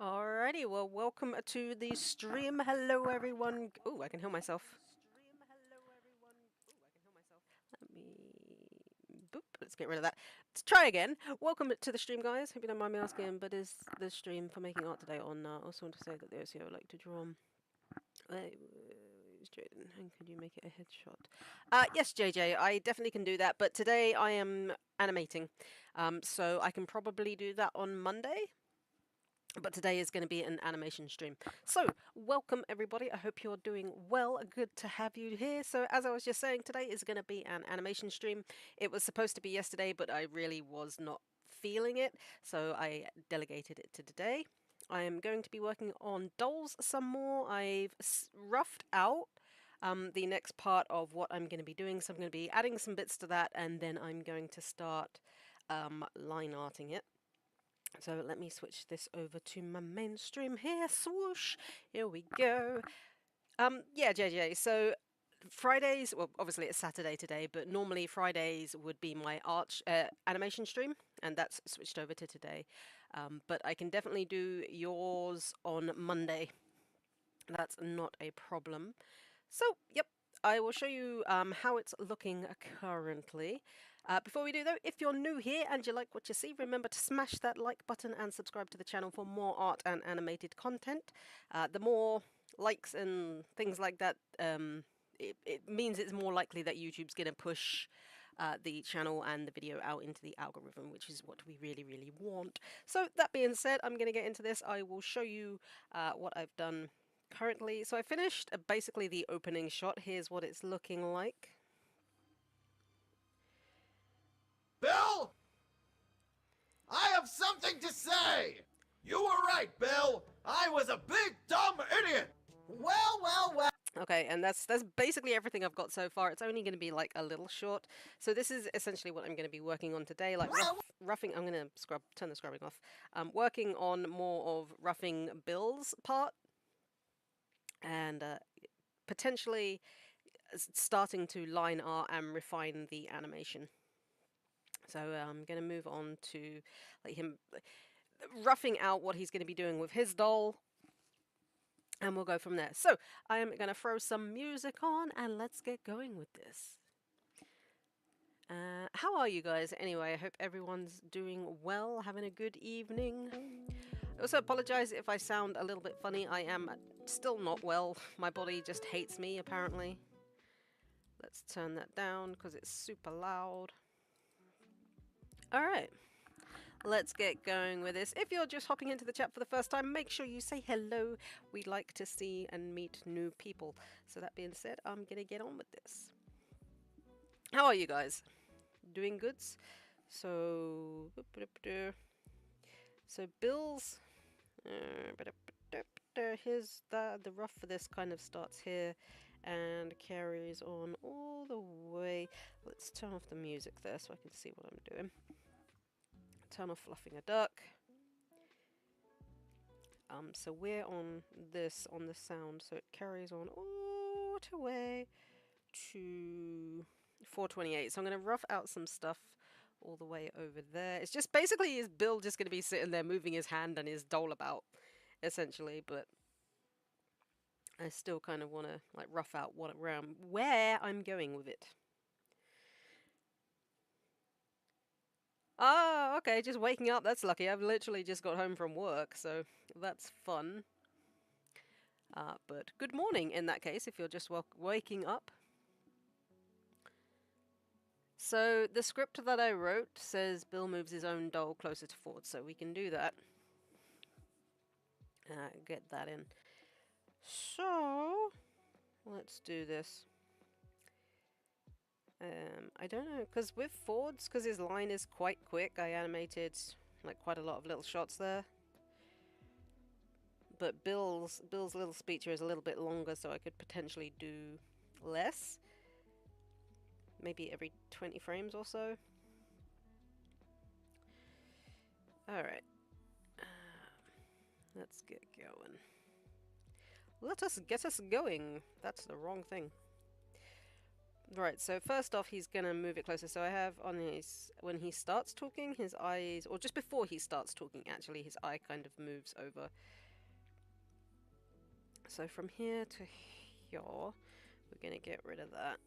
Alrighty, well, welcome to the stream. Hello, everyone. Oh, I can hear myself. Let me. Boop. Let's get rid of that. Let's try again. Welcome to the stream, guys. Hope you don't mind me asking, but is the stream for making art today on? I also want to say that the OCO would like to draw. Jaden, and could you make it a headshot? Yes, JJ, I definitely can do that. But today I am animating, so I can probably do that on Monday. But today is going to be an animation stream. So, welcome everybody. I hope you're doing well. Good to have you here. So, as I was just saying, today is going to be an animation stream. It was supposed to be yesterday, but I really was not feeling it. So, I delegated it to today. I am going to be working on dolls some more. I've roughed out the next part of what I'm going to be doing. So, I'm going to be adding some bits to that, and then I'm going to start line arting it. So let me switch this over to my mainstream here. Swoosh! Here we go. Yeah, JJ. So Fridays, well, obviously it's Saturday today, but normally Fridays would be my art animation stream, and that's switched over to today. But I can definitely do yours on Monday. That's not a problem. So, yep, I will show you how it's looking currently. Before we do though, if you're new here and you like what you see, remember to smash that like button and subscribe to the channel for more art and animated content. The more likes and things like that, it means it's more likely that YouTube's going to push the channel and the video out into the algorithm, which is what we really, really want. So that being said, I'm going to get into this. I will show you what I've done currently. So I finished basically the opening shot. Here's what it's looking like. Bill? I have something to say! You were right, Bill! I was a big dumb idiot! Well. Okay, and that's basically everything I've got so far. It's only going to be like a little short. So this is essentially what I'm going to be working on today, like roughing. I'm going to turn the scrubbing off. Working on more of roughing Bill's part, and potentially starting to line art and refine the animation. So I'm going to move on to like him roughing out what he's going to be doing with his doll, and we'll go from there. So I am going to throw some music on, and let's get going with this. How are you guys anyway? I hope everyone's doing well, having a good evening. I also apologize if I sound a little bit funny. I am still not well. My body just hates me, apparently. Let's turn that down because it's super loud. Alright, let's get going with this. If you're just hopping into the chat for the first time, make sure you say hello. We like to see and meet new people. So that being said, I'm going to get on with this. How are you guys? Doing goods? So Bill's... here's the rough for this kind of starts here and carries on all the way. Let's turn off the music there so I can see what I'm doing. Turn off fluffing a duck. So we're on this, on the sound, so it carries on all the way to 428. So I'm going to rough out some stuff all the way over there. It's just basically is Bill just going to be sitting there moving his hand and his doll about, essentially, but I still kind of want to like rough out where I'm going with it. Oh, okay, just waking up, that's lucky. I've literally just got home from work, so that's fun. But good morning in that case, if you're just waking up. So the script that I wrote says Bill moves his own doll closer to Ford, so we can do that. Get that in. So, let's do this. I don't know, because with Ford's, because his line is quite quick, I animated like quite a lot of little shots there. But Bill's little speech here is a little bit longer, so I could potentially do less. Maybe every 20 frames or so. Alright. Let's get going. Let us get us going. That's the wrong thing. Right, so first off, he's gonna move it closer. So I have on his, when he starts talking, his eyes, or just before he starts talking, actually, his eye kind of moves over. So from here to here, we're gonna get rid of that.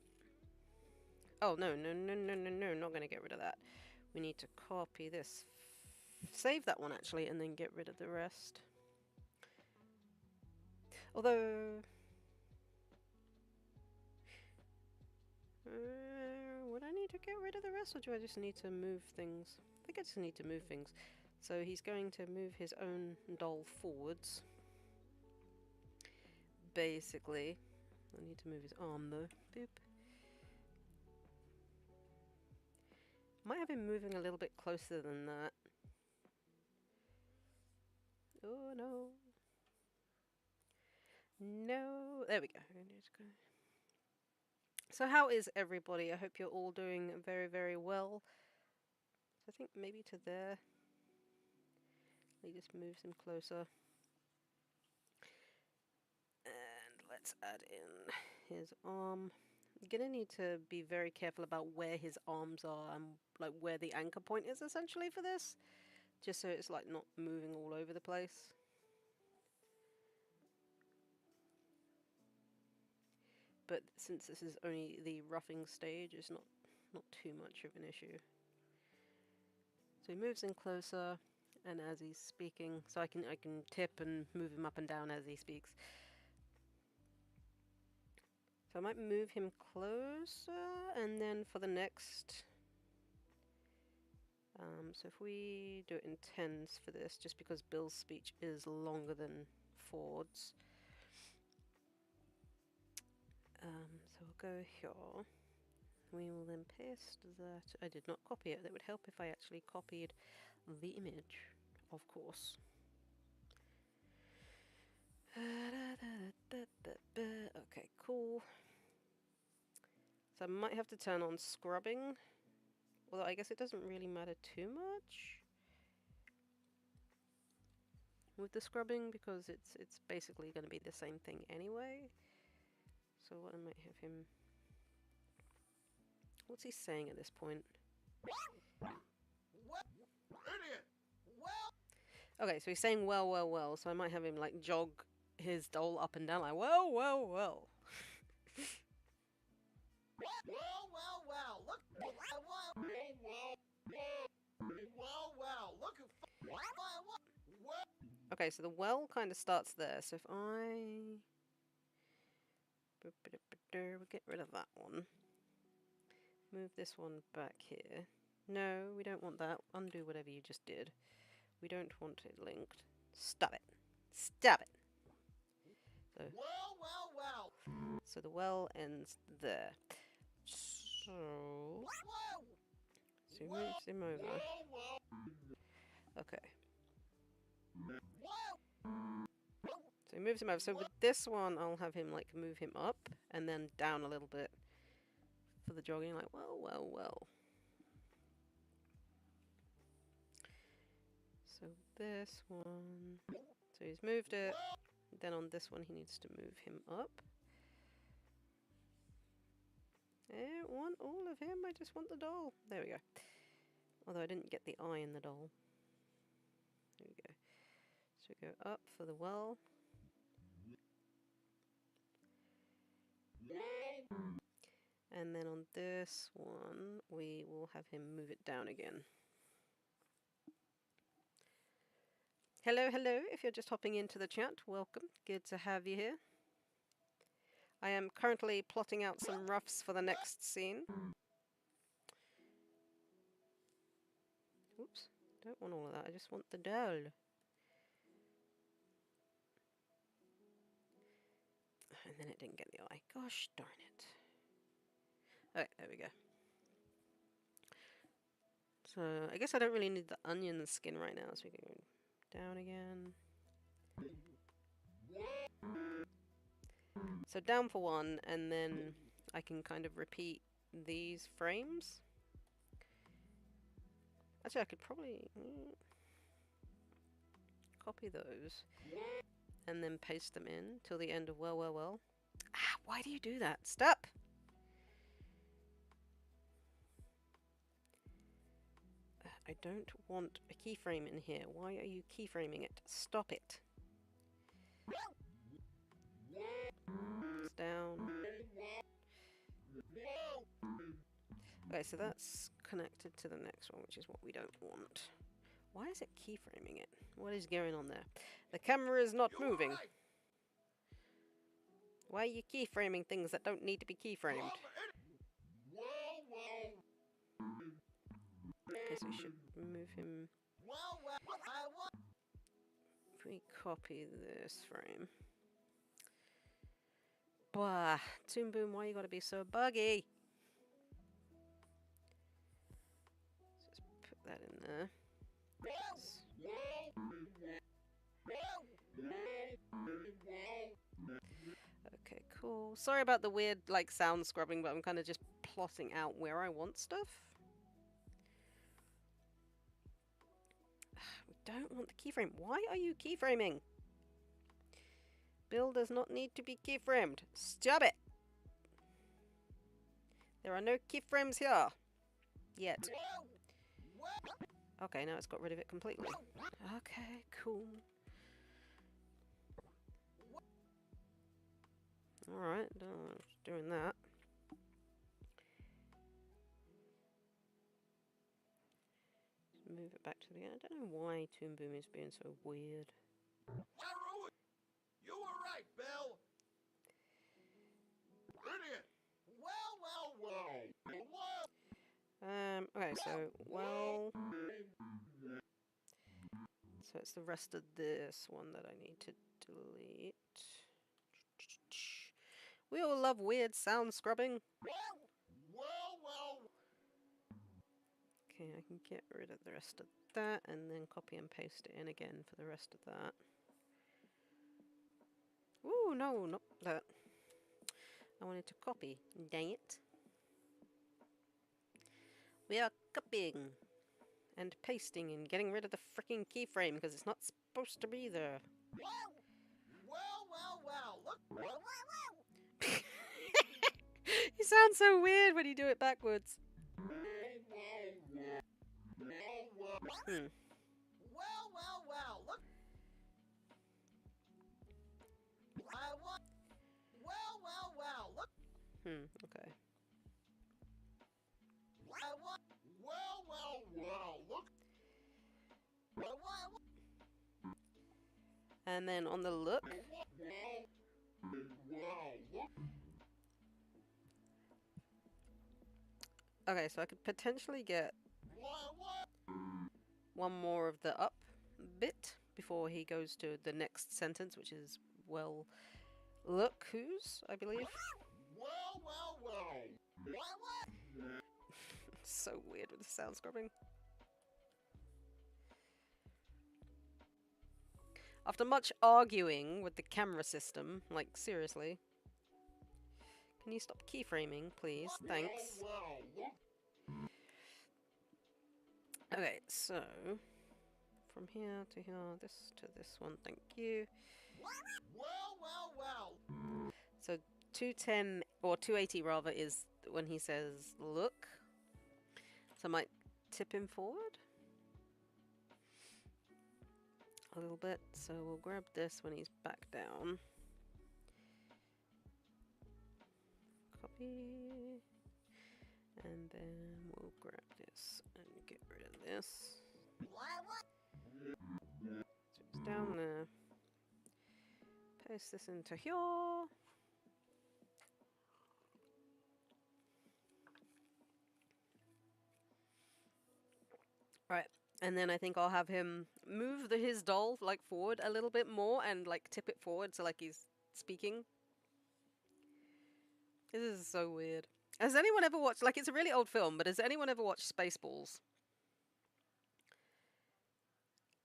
Oh, no, no, no, no, no, no, not gonna get rid of that. We need to copy this. Save that one, actually, and then get rid of the rest. Although... would I need to get rid of the rest, or do I just need to move things? I think I just need to move things. So he's going to move his own doll forwards. Basically. I need to move his arm though. Boop. Might have him moving a little bit closer than that. Oh no. No. There we go. So how is everybody? I hope you're all doing very, very well. So I think maybe to there. He just moves him closer. And let's add in his arm. I'm gonna need to be very careful about where his arms are and like where the anchor point is essentially for this. Just so it's like not moving all over the place. But since this is only the roughing stage, it's not too much of an issue. So he moves in closer, and as he's speaking, so I can tip and move him up and down as he speaks. So I might move him closer, and then for the next, so if we do it in tens for this, just because Bill's speech is longer than Ford's. So we'll go here. We will then paste that. I did not copy it. That would help if I actually copied the image, of course. Okay, cool. So I might have to turn on scrubbing. Although I guess it doesn't really matter too much with the scrubbing because it's basically going to be the same thing anyway. So what I might have him... What's he saying at this point? What? Idiot! Well... Okay, so he's saying well, well, well. So I might have him like jog his doll up and down like well, well, well. Well, well, well, look... Well, well, look at... Well... Okay, so the well kind of starts there. So if I... We'll get rid of that one. Move this one back here. No, we don't want that. Undo whatever you just did. We don't want it linked. Stop it. Stop it. So, well, well, well. So the well ends there. So he moves him over. Okay. So he moves him over. So with this one, I'll have him like move him up and then down a little bit for the jogging. Like, well, well, well. So this one. So he's moved it. Then on this one, he needs to move him up. I don't want all of him. I just want the doll. There we go. Although I didn't get the eye in the doll. There we go. So we go up for the well. And then on this one, we will have him move it down again. Hello, hello. If you're just hopping into the chat, welcome. Good to have you here. I am currently plotting out some roughs for the next scene. Oops, don't want all of that. I just want the doll. And then it didn't get the eye. Gosh darn it. Okay, there we go. So I guess I don't really need the onion skin right now, so we can go down again. So down for one, and then I can kind of repeat these frames. Actually, I could probably copy those and then paste them in till the end of well, well, well. Ah, why do you do that? Stop! I don't want a keyframe in here. Why are you keyframing it? Stop it. It's down. Okay, so that's connected to the next one, which is what we don't want. Why is it keyframing it? What is going on there? The camera is not moving. Right. Why are you keyframing things that don't need to be keyframed? Okay, so we should move him. If we copy this frame. Bah, Toon Boom, why you gotta be so buggy? Let's just put that in there. Okay, cool. Sorry about the weird, like, sound scrubbing, but I'm kind of just plotting out where I want stuff. We don't want the keyframe. Why are you keyframing? Bill does not need to be keyframed. Stop it! There are no keyframes here. Yet. Okay, now it's got rid of it completely. Okay, cool. Alright, doing that. Move it back to the end. I don't know why Toon Boom is being so weird. You were right, Bill. Idiot. Okay, so, well... So it's the rest of this one that I need to delete. We all love weird sound scrubbing. Okay, I can get rid of the rest of that and then copy and paste it in again for the rest of that. Ooh, no, not that. I wanted to copy. Dang it. We are copying and pasting and getting rid of the freaking keyframe because it's not supposed to be there. Look. You sound so weird when you do it backwards. Look. Look. Okay. Look. And then on the look. Okay, so I could potentially get one more of the up bit before he goes to the next sentence, which is, well, look who's, I believe. So weird with the sound scrubbing. After much arguing with the camera system, like seriously. Can you stop keyframing, please? Thanks. Okay, so from here to here, this to this one, thank you. So 210 or 280 rather is when he says look. So I might tip him forward a little bit. So we'll grab this when he's back down. Copy. And then we'll grab this and get rid of this. So it's down there. Paste this into here. Right, and then I think I'll have him move his doll like forward a little bit more and like tip it forward so like he's speaking. This is so weird. Has anyone ever watched, like, it's a really old film, but has anyone ever watched Spaceballs?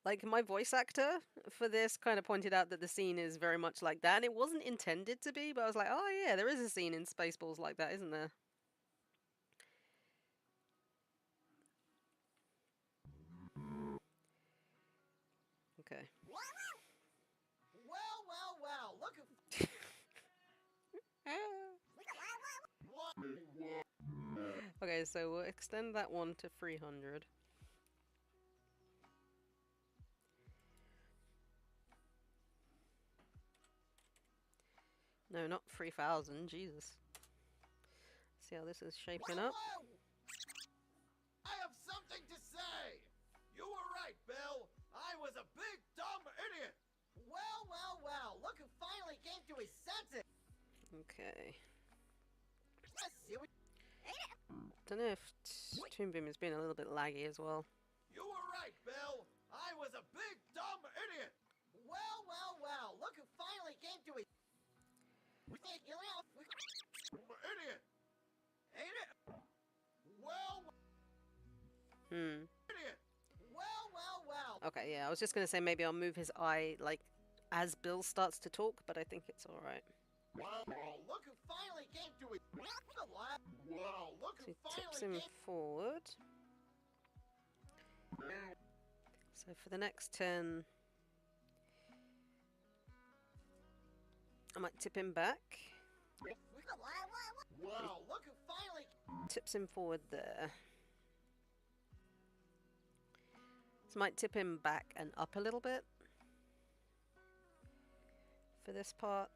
Like, my voice actor for this kind of pointed out that the scene is very much like that, and it wasn't intended to be, but I was like, oh yeah, there is a scene in Spaceballs like that, isn't there? Okay. Look. Okay, so we'll extend that one to 300. No, not 3,000. Jesus. See how this is shaping up. Whoa! I have something to say! You were right, Bill! I was a big dumb idiot! Well, look who finally came to his senses! Okay. Let's see what... Don't know if Toon Boom has been a little bit laggy as well. You were right, Bill! I was a big dumb idiot! Well, look who finally came to his... Idiot! Idiot! Well... Hmm. Idiot! Well... Okay, yeah, I was just gonna say maybe I'll move his eye, like, as Bill starts to talk, but I think it's alright. Wow, look who finally came to his... Wow, look So who he tips finally him came... forward. So for the next turn, I might tip him back. Wow, look who finally... Tips him forward there. So might tip him back and up a little bit for this part.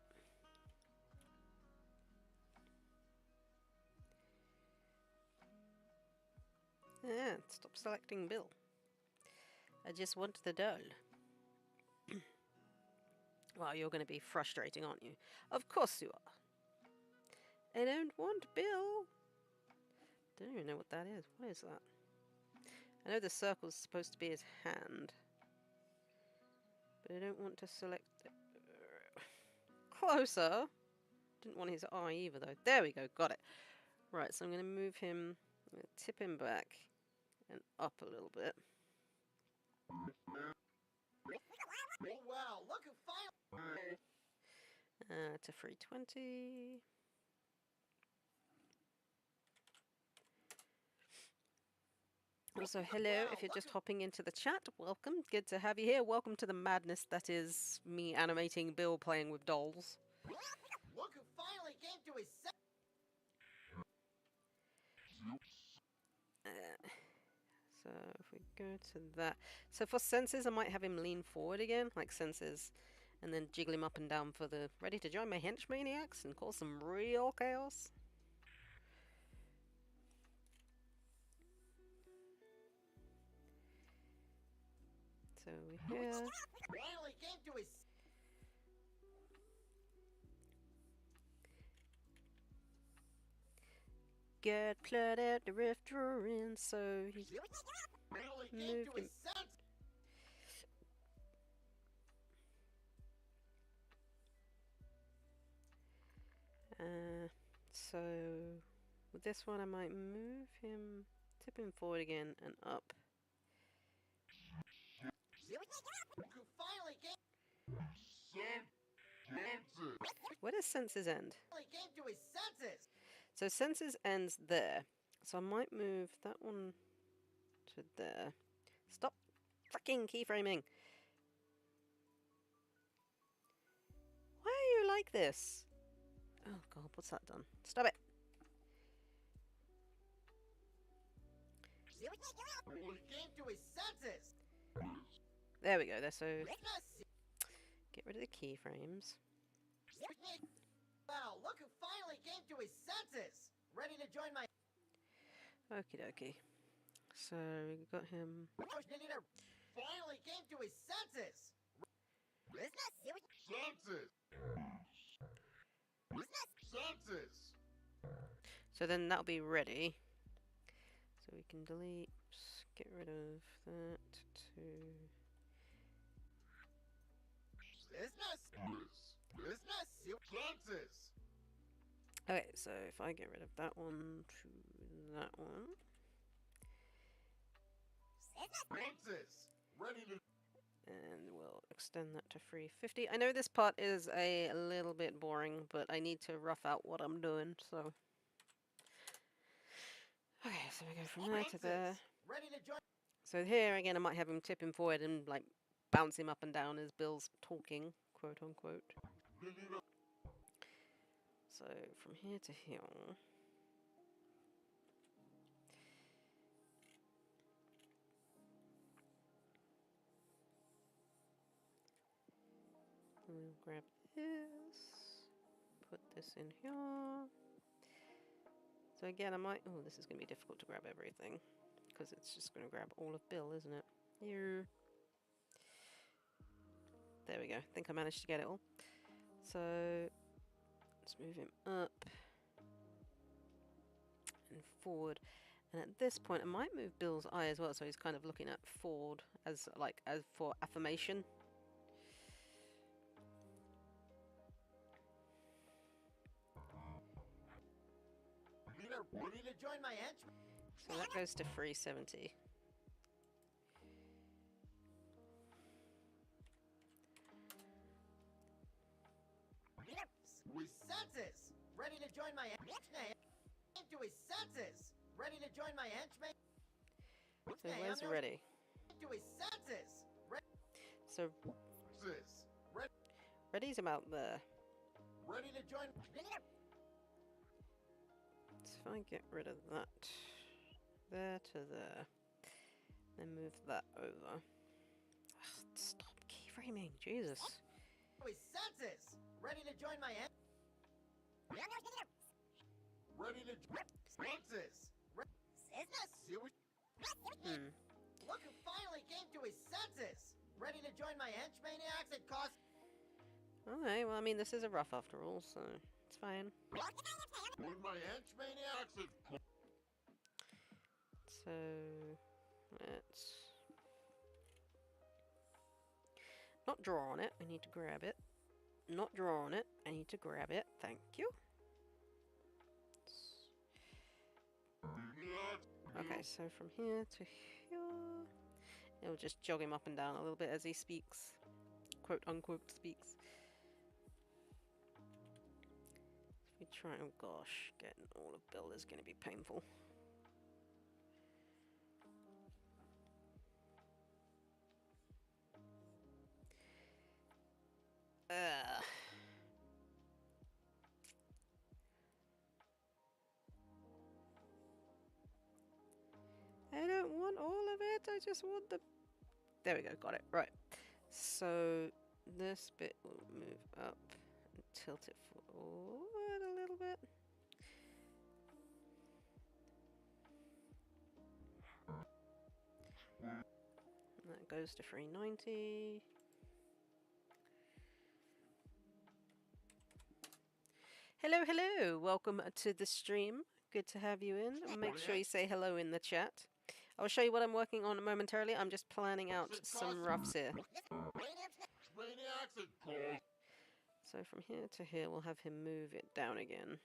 Yeah, stop selecting Bill. I just want the doll. Well, you're going to be frustrating, aren't you? Of course you are. I don't want Bill. Don't even know what that is. What is that? I know the circle's supposed to be his hand. But I don't want to select it. Closer. Didn't want his eye either, though. There we go. Got it. Right, so I'm going to move him. I'm going to tip him back and up a little bit. Wow, look who finally... To 320. Also, hello, if you're just hopping into the chat, welcome. Good to have you here. Welcome to the madness that is me animating Bill playing with dolls. Look who finally came to his So if we go to that. So for senses, I might have him lean forward again, like senses, and then jiggle him up and down for the ready to join my henchmaniacs and cause some real chaos. So here. finally came to his... Get blood out the rift drawing, so he Finally came moved to him. his senses! So with this one I might move him, tip him forward again and up. Look who finally came... Where does senses end? Finally came to his senses! So senses ends there. So I might move that one to there. Stop fucking keyframing. Why are you like this? Oh god, what's that done? Stop it. Finally came to his senses! There we go. There. So get rid of the keyframes. Wow, look who finally came to his senses! Ready to join my... Okie dokie. So we got him. Finally came to his senses! Senses! Senses! So then that'll be ready. So we can delete, get rid of that to... Senses! Okay, so if I get rid of that one to that one. Senses! Ready to... And we'll extend that to 350. I know this part is a little bit boring, but I need to rough out what I'm doing, so... Okay, so we go from there to there. Ready to join... So here again I might have him tip him forward and like bounce him up and down as Bill's talking, quote unquote. So from here to here. We'll grab this, put this in here. So again, I might... Oh, this is going to be difficult to grab everything. Because it's just going to grab all of Bill, isn't it? Here. There we go. I think I managed to get it all. So, let's move him up. And forward. And at this point, I might move Bill's eye as well, so he's kind of looking at forward as for affirmation. Ready to join my henchman? So that goes to 370. With senses. Ready to join my henchman? To his senses. Ready to join my henchman? So where's ready? To his senses. So ready's about there. Ready to join. So if I get rid of that, there to there, then move that over. Ugh, stop keyframing, Jesus. To his senses. Ready to join my henchman? Ready to senses. Look who finally came to his senses. Ready to join my henchmaniacs and cause. Okay, well, I mean, this is a rough after all, so it's fine. Join my henchmaniacs and. So let's not draw on it. I need to grab it. Not draw on it. I need to grab it. Thank you. Okay, so from here to here, it'll just jog him up and down a little bit as he speaks, quote unquote speaks. If we try, oh gosh, getting all of Bill is going to be painful. I don't want all of it, I just want the... There we go, got it, right. So, this bit will move up and tilt it forward a little bit. And that goes to 390. Hello, hello! Welcome to the stream. Good to have you in. Make sure you say hello in the chat. I'll show you what I'm working on momentarily. I'm just planning out some roughs here. So from here to here, we'll have him move it down again.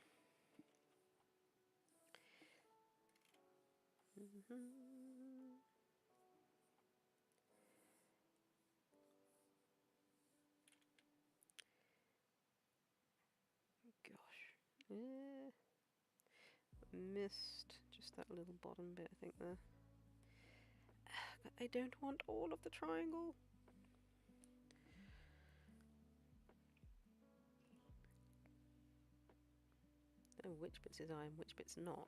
Gosh. Missed just that little bottom bit, I think, there. I don't want all of the triangle. Oh, which bit's his eye and which bit's not.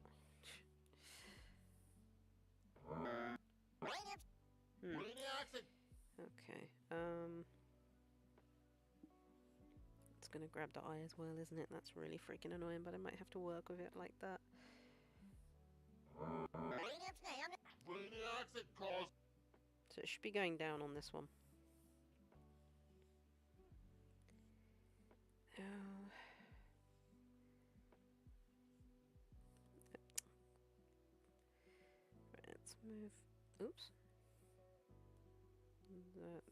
Okay, it's gonna grab the eye as well, isn't it? That's really freaking annoying, but I might have to work with it like that. So it should be going down on this one. Oh. Right, let's move. Oops.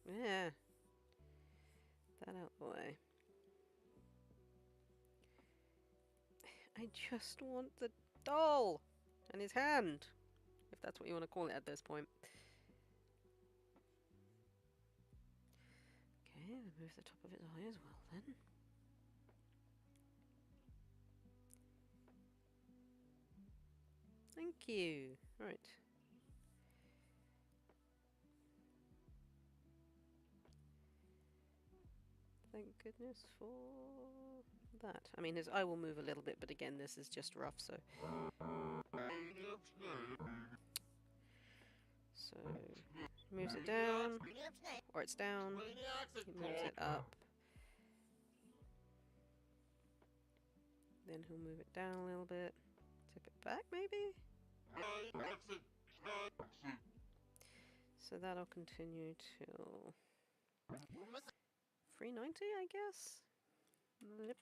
Yeah. That out the way. I just want the doll and his hand, if that's what you want to call it at this point. Okay, remove the top of his eye as well then. Thank you. Right. Thank goodness for that. I mean, his eye will move a little bit, but again, this is just rough, so... So, moves it down, or it's down, he moves it up. then he'll move it down a little bit. Tip it back, maybe? So that'll continue till 390, I guess? Yep.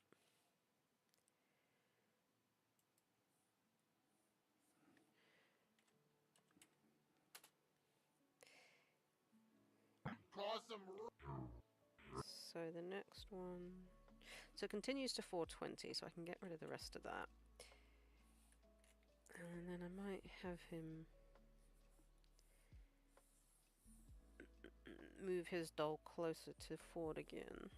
So the next one... So it continues to 420, so I can get rid of the rest of that. And then I might have him move his doll closer to Ford again.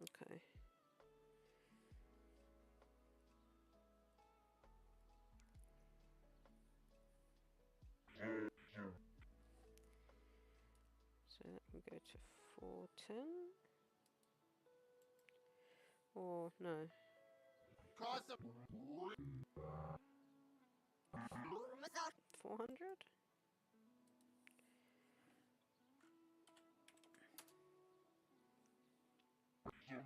Okay. So that can go to 410. Or no. 400? Okay.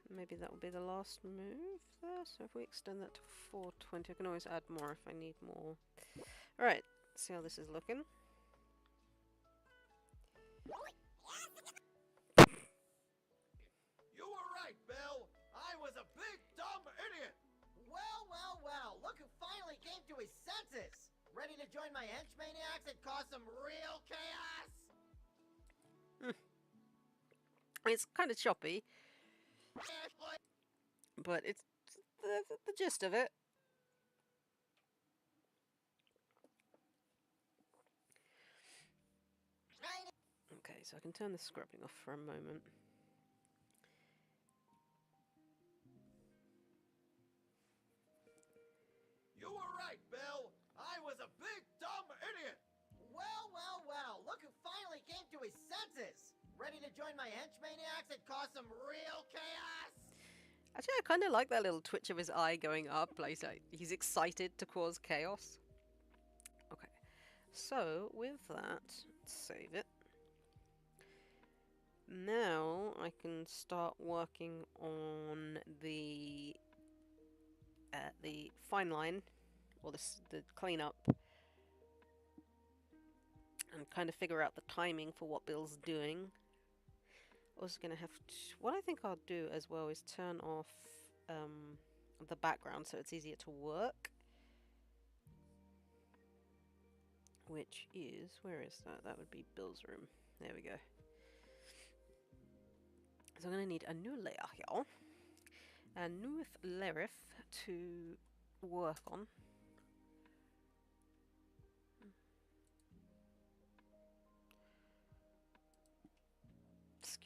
Maybe that will be the last move there. So if we extend that to 420, I can always add more if I need more. Alright, see how this is looking. You were right, Bill. I was a big dumb idiot. Well, well, well. Look who finally came to his senses. Ready to join my henchmaniacs and cause some real chaos? It's kind of choppy, but it's the gist of it. Okay, so I can turn the scrubbing off for a moment. You were right, Bill. I was a big dumb idiot. Well, well, well. Look who finally came to his senses. Ready to join my henchmaniacs and cause some real chaos? Actually, I kind of like that little twitch of his eye going up, like he's excited to cause chaos. Okay, so with that, save it. Now I can start working on the fine line, or the cleanup, and kind of figure out the timing for what Bill's doing. Also gonna have to, what I think I'll do as well is turn off the background so it's easier to work. Which is, where is that? That would be Bill's room. There we go. So I'm gonna need a new layer here. A new layer to work on.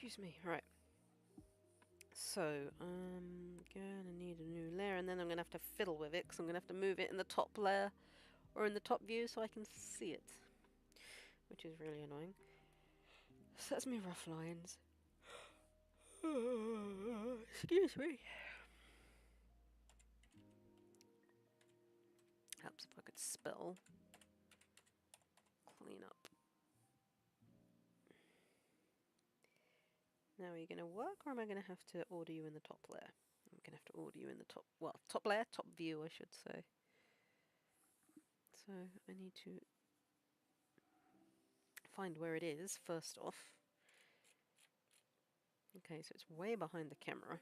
Excuse me, right. So, I'm gonna need a new layer, and then I'm gonna have to fiddle with it, because I'm gonna have to move it in the top layer, or in the top view, so I can see it. Which is really annoying. So that's me rough lines. Excuse me. Perhaps if I could spell. Clean up. Now, are you going to work, or am I going to have to order you in the top layer? I'm going to have to order you in the top, well, top layer, top view, I should say. So, I need to find where it is, first off. Okay, so it's way behind the camera.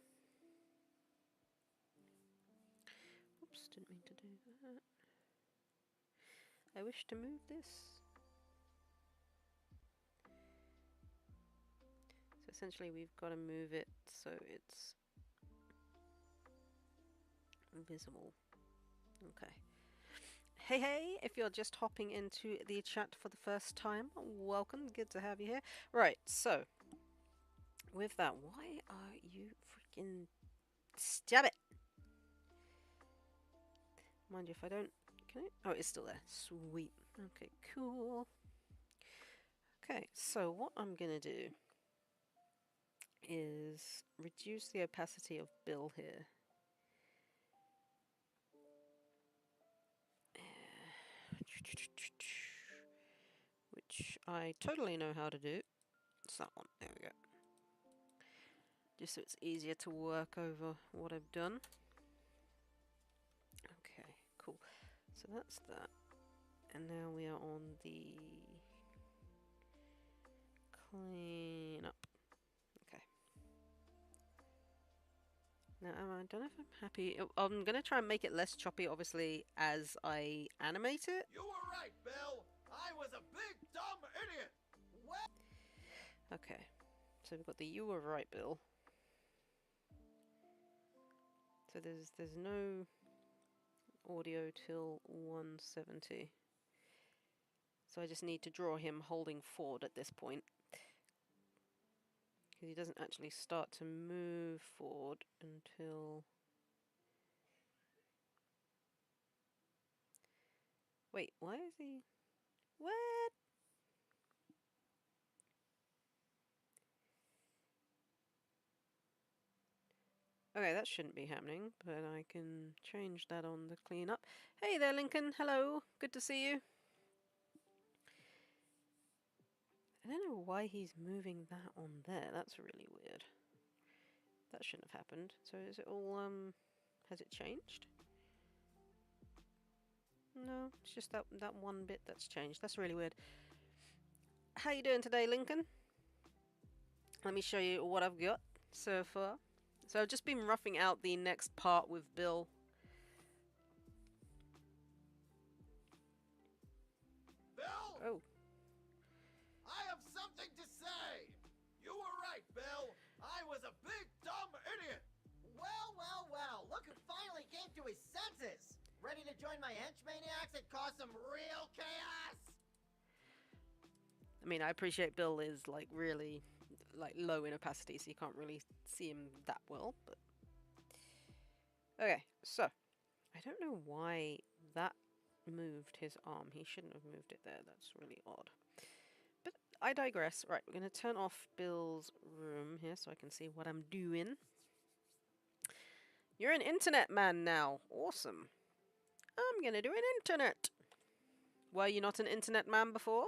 Oops, didn't mean to do that. I wish to move this. So essentially we've got to move it so it's Visible. Okay. Hey, hey, if you're just hopping into the chat for the first time, welcome. Good to have you here. Right, so, with that, why are you freaking... Stab it! Mind you, if I don't... Can I? Oh, it's still there. Sweet. Okay, cool. Okay, so what I'm gonna do is reduce the opacity of Bill here. Which I totally know how to do. It's that one. There we go. Just so it's easier to work over what I've done. Okay, cool. So that's that. And now we are on the clean up. Okay. Now, I don't know if I'm happy. I'm going to try and make it less choppy, obviously, as I animate it. You were right, Bill. I was a big dumb idiot. Well. Okay. So we've got the "you were right, Bill." So there's no audio till 170. So I just need to draw him holding forward at this point. Because he doesn't actually start to move forward until... Wait, why is he... What? Okay, that shouldn't be happening, but I can change that on the cleanup. Hey there, Lincoln. Hello. Good to see you. I don't know why he's moving that on there. That's really weird. That shouldn't have happened. So is it all, has it changed? No, it's just that one bit that's changed. That's really weird. How you doing today, Lincoln? Let me show you what I've got so far. So I've just been roughing out the next part with Bill. Bill? Oh. I have something to say. You were right, Bill. I was a big dumb idiot. Well, well, well. Look who finally came to his senses. Ready to join my henchmaniacs and cause some real chaos? I mean, I appreciate Bill is like really like low in opacity, so you can't really see him that well, but okay, so I don't know why that moved his arm. He shouldn't have moved it there. That's really odd. But I digress. Right, we're going to turn off Bill's room here so I can see what I'm doing. You're an internet man now. Awesome. I'm going to do an internet. Were you not an internet man before?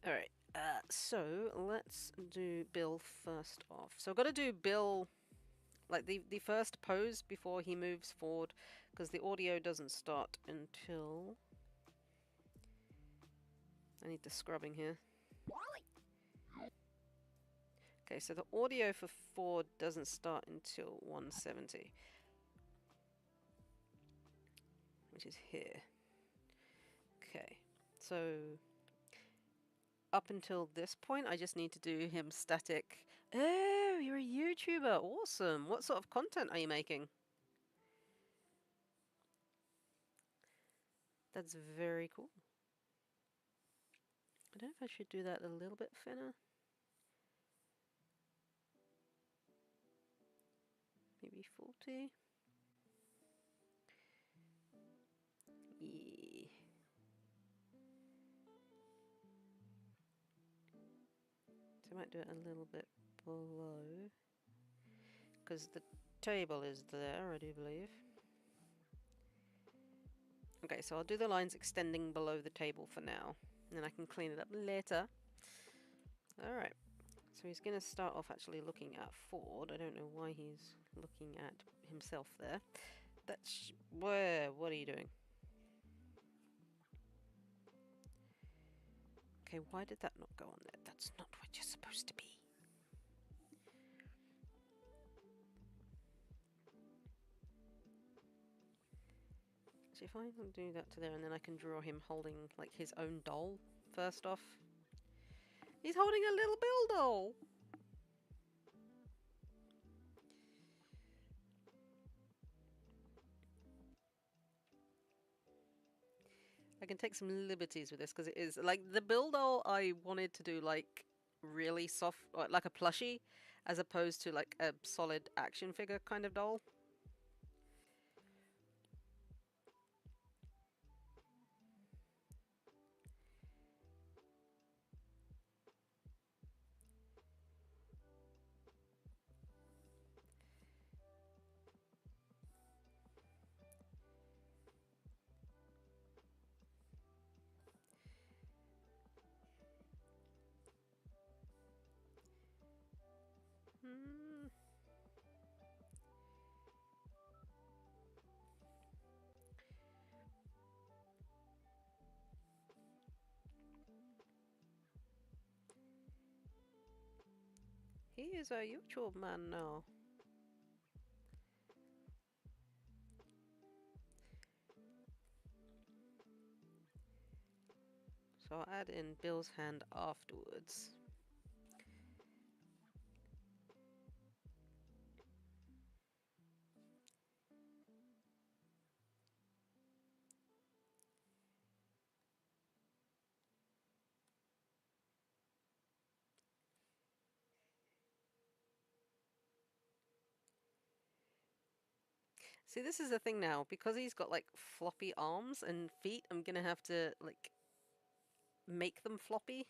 Alright, so let's do Bill first off. So I've got to do Bill, like the first pose before he moves forward, because the audio doesn't start until... I need the scrubbing here. Okay, so the audio for forward doesn't start until 170. Which is here. Okay, so... up until this point, I just need to do him static. Oh, you're a YouTuber. Awesome. What sort of content are you making? That's very cool. I don't know if I should do that a little bit thinner. Maybe 40. Yeah. So I might do it a little bit below. Because the table is there, I do believe. Okay, so I'll do the lines extending below the table for now. And then I can clean it up later. Alright. So he's going to start off actually looking at Ford. I don't know why he's looking at himself there. That's... Where? What are you doing? Okay, why did that not go on there? That's not what you're supposed to be. So if I can do that to there and then I can draw him holding like his own doll first off. He's holding a little Bill doll! I can take some liberties with this because it is like the build I wanted to do like really soft, like a plushie, as opposed to like a solid action figure kind of doll. Hmm. He is a YouTube man now. So I'll add in Bill's hand afterwards. See, this is the thing now, because he's got like floppy arms and feet, I'm gonna have to like make them floppy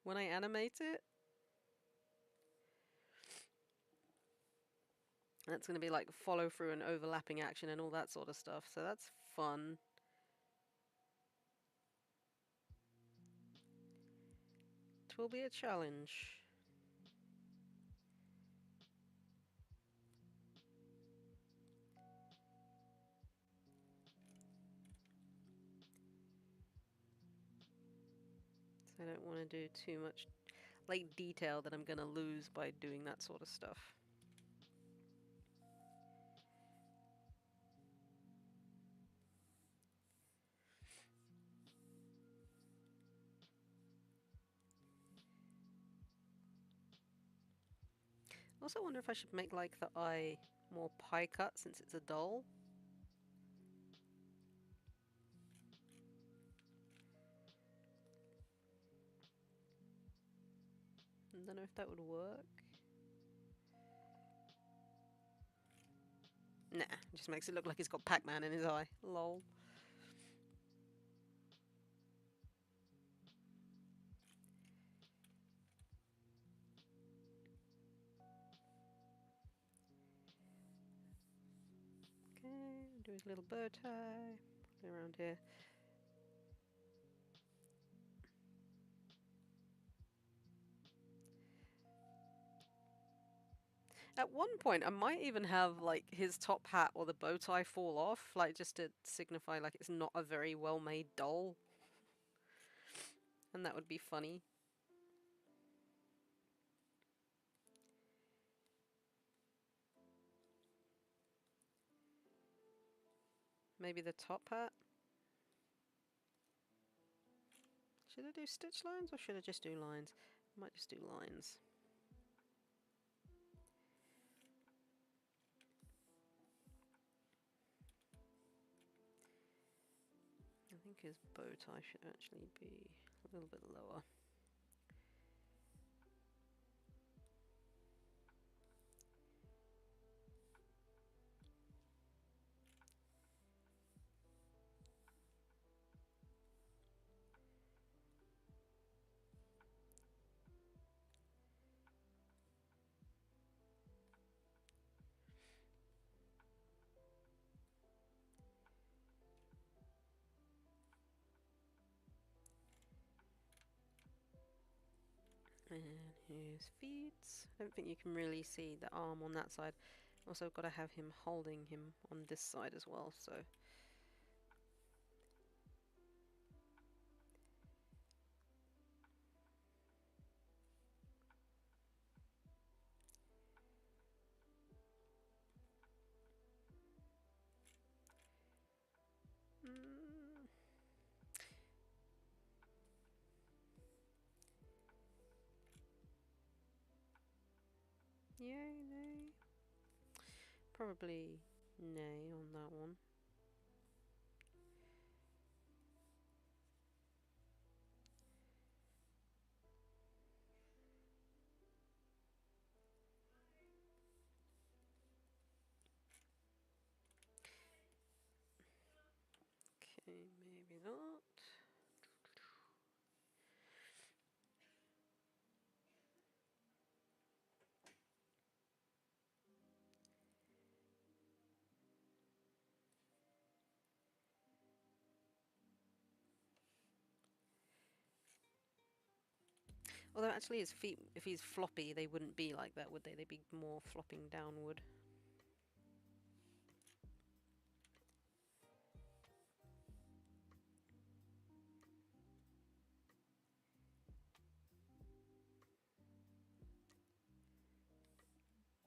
when I animate it. That's gonna be like follow through and overlapping action and all that sort of stuff, so that's fun. It will be a challenge. So I don't want to do too much like detail that I'm gonna lose by doing that sort of stuff. Also wonder if I should make like the eye more pie cut since it's a doll. I don't know if that would work. Nah, just makes it look like he's got Pac-Man in his eye. Lol. Okay, do his little bow tie. Put it around here. At one point, I might even have like his top hat or the bow tie fall off, like just to signify like it's not a very well-made doll. And that would be funny. Maybe the top hat? Should I do stitch lines or should I just do lines? I might just do lines. I think his bow tie should actually be a little bit lower. And his feet. I don't think you can really see the arm on that side. Also got to have him holding him on this side as well, so... Mm. Yay, nay. Probably nay on that one. Although actually his feet, if he's floppy, they wouldn't be like that, would they? They'd be more flopping downward.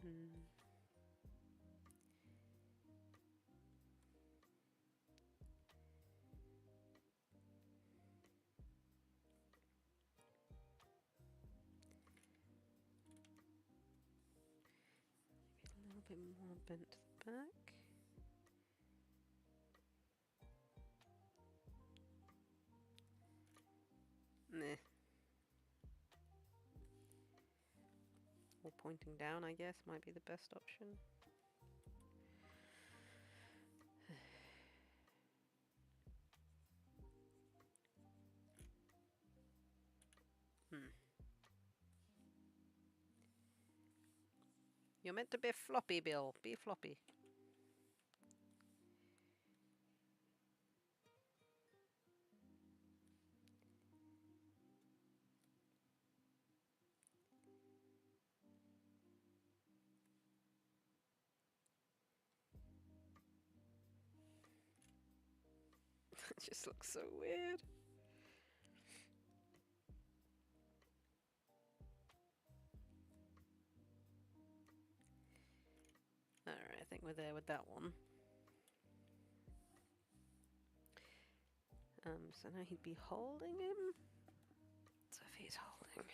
Hmm. Maybe a little bit more bent to the back. Meh. Or pointing down, I guess, might be the best option. You're meant to be floppy, Bill. Be floppy. It just looks so weird. Alright, I think we're there with that one. So now he'd be holding him. So if he's holding...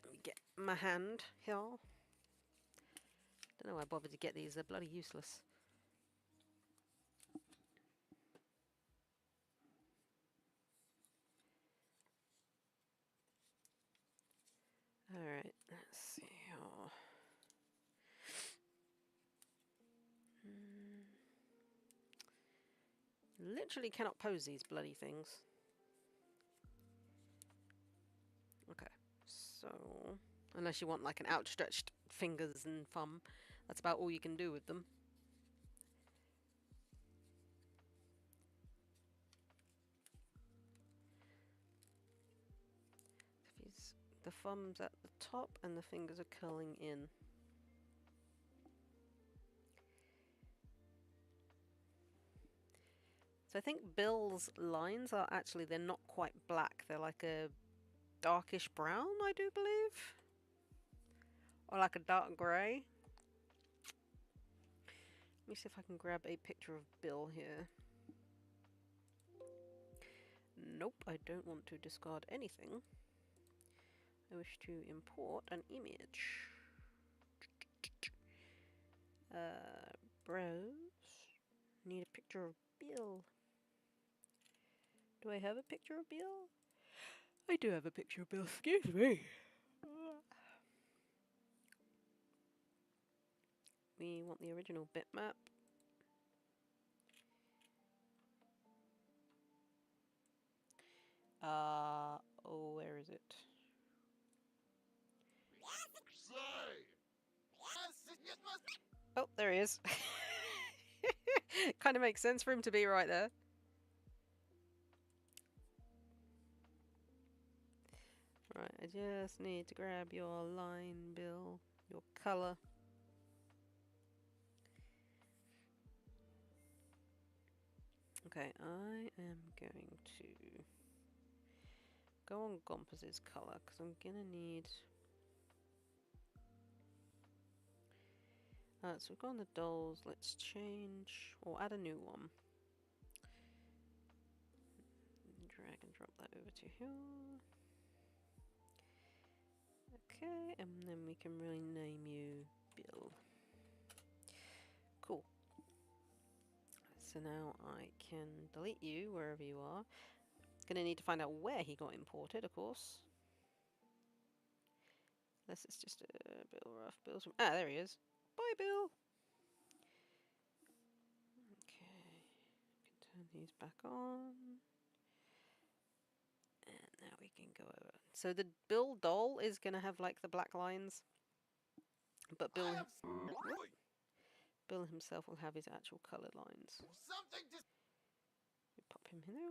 Let me get my hand here. Don't know why I bothered to get these, they're bloody useless. Alright, let's see. Oh. Literally cannot pose these bloody things. Okay, so... Unless you want like an outstretched fingers and thumb, that's about all you can do with them. If he's, the thumb's at the top and the fingers are curling in. So I think Bill's lines are actually, they're not quite black. They're like a darkish brown, I do believe. Or like a dark grey. Let me see if I can grab a picture of Bill here. Nope, I don't want to discard anything. I wish to import an image. Browse. Need a picture of Bill. Do I have a picture of Bill? I do have a picture of Bill, excuse me. We want the original bitmap. Oh, where is it? Oh, there he is. Kind of makes sense for him to be right there. Right, I just need to grab your line, Bill. Your colour. Okay, I am going to go on Gompers' colour, because I'm going to need... so we've got on the dolls, let's change, or add a new one. Drag and drop that over to here. Okay, and then we can rename you Bill. Cool. So now I can delete you wherever you are. Gonna need to find out where he got imported, of course. Unless it's just a Bill Ruff. Bill's from... Ah, there he is. Bye, Bill! Okay. We can turn these back on. And now we can go over. So the Bill doll is gonna have like the black lines. But Bill himself will have his actual coloured lines. We pop him in there.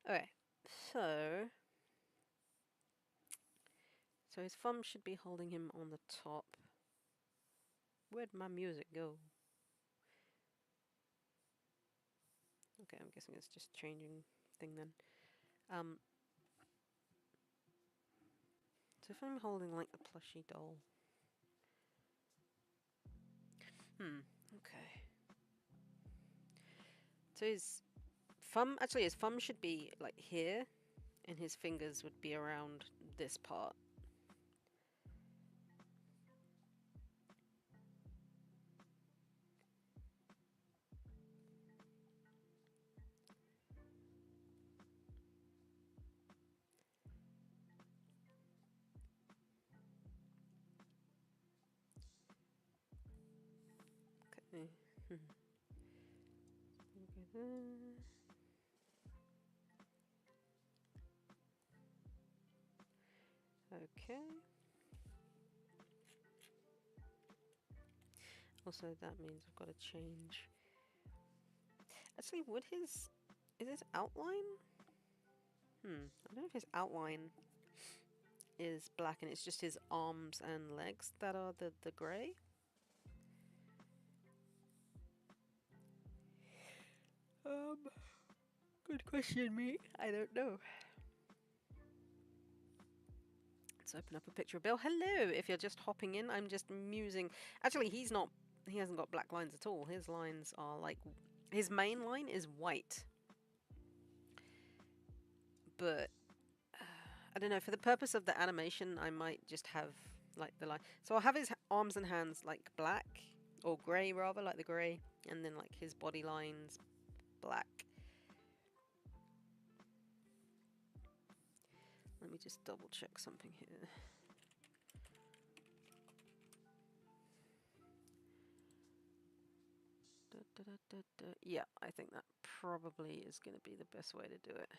Okay, so his thumb should be holding him on the top. Where'd my music go? Okay, I'm guessing it's just changing thing then. So if I'm holding like a plushy doll. Okay. So his thumb should be like here, and his fingers would be around this part. Okay. Okay. Also, that means I've got to change. Actually, is his outline? I don't know if his outline is black and it's just his arms and legs that are the grey. Good question, me. I don't know. Let's open up a picture of Bill. Hello! If you're just hopping in, I'm just musing. Actually, he hasn't got black lines at all. His lines are like, his main line is white. But, I don't know, for the purpose of the animation, I might just have, like, the line. So I'll have his arms and hands, like, black, or grey, rather, like the grey, and then, like, his body lines, black. Let me just double check something here. Yeah, I think that probably is going to be the best way to do it.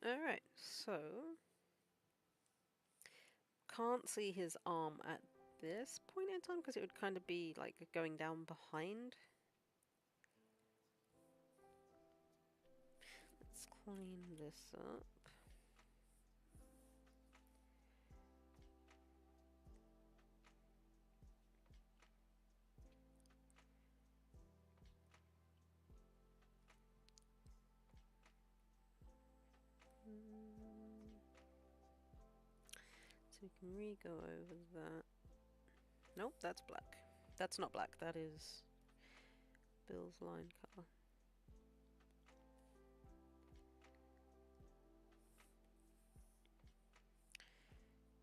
Alright, so can't see his arm at this point in time because it would kind of be like going down behind. Let's clean this up. So we can re-go over that. Nope, that's black. That's not black, that is Bill's line colour.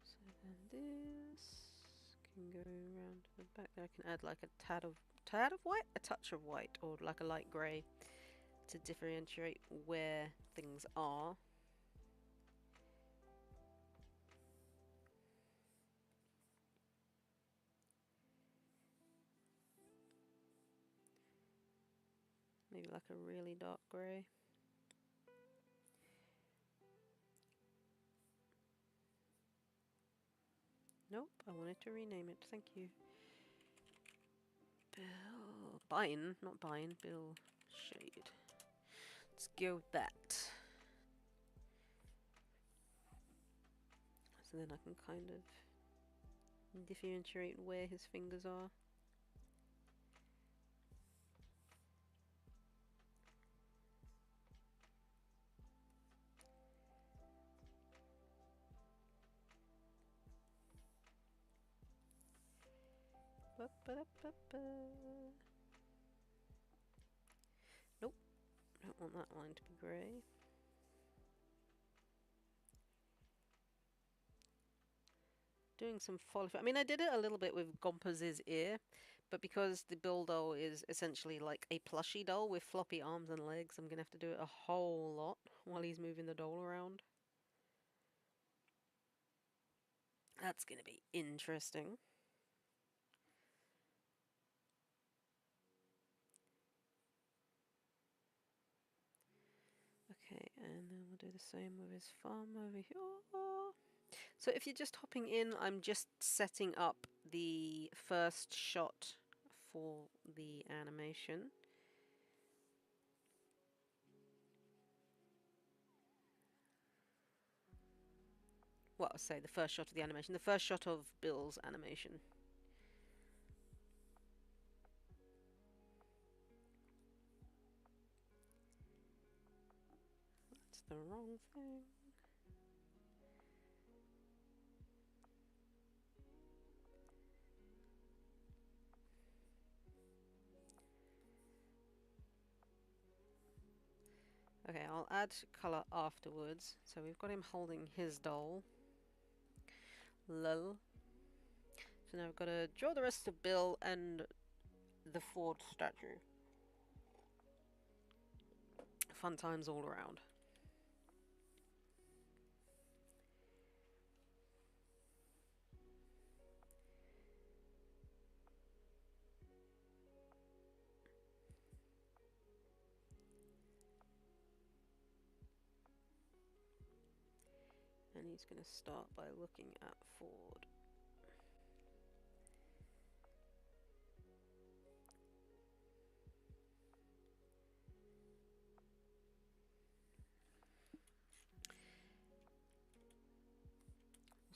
So then this can go around to the back there. I can add like a tad of white? A touch of white, or like a light grey to differentiate where things are. Maybe like a really dark grey. Nope, I wanted to rename it. Thank you. Bill. Bine, not Bine. Bill Shade. Let's go with that. So then I can kind of differentiate where his fingers are. Nope, don't want that line to be grey. Doing some follow. I mean, I did it a little bit with Gompers' ear, but because the Bill doll is essentially like a plushie doll with floppy arms and legs, I'm gonna have to do it a whole lot while he's moving the doll around. That's gonna be interesting. Okay, and then we'll do the same with his thumb over here. So if you're just hopping in, I'm just setting up the first shot for the animation. Well, I'll say the first shot of the animation, the first shot of Bill's animation. That's the wrong thing. Okay, I'll add colour afterwards. So we've got him holding his doll. Lol. So now we've got to draw the rest of Bill and the Ford statue. Fun times all around. And he's going to start by looking at Ford.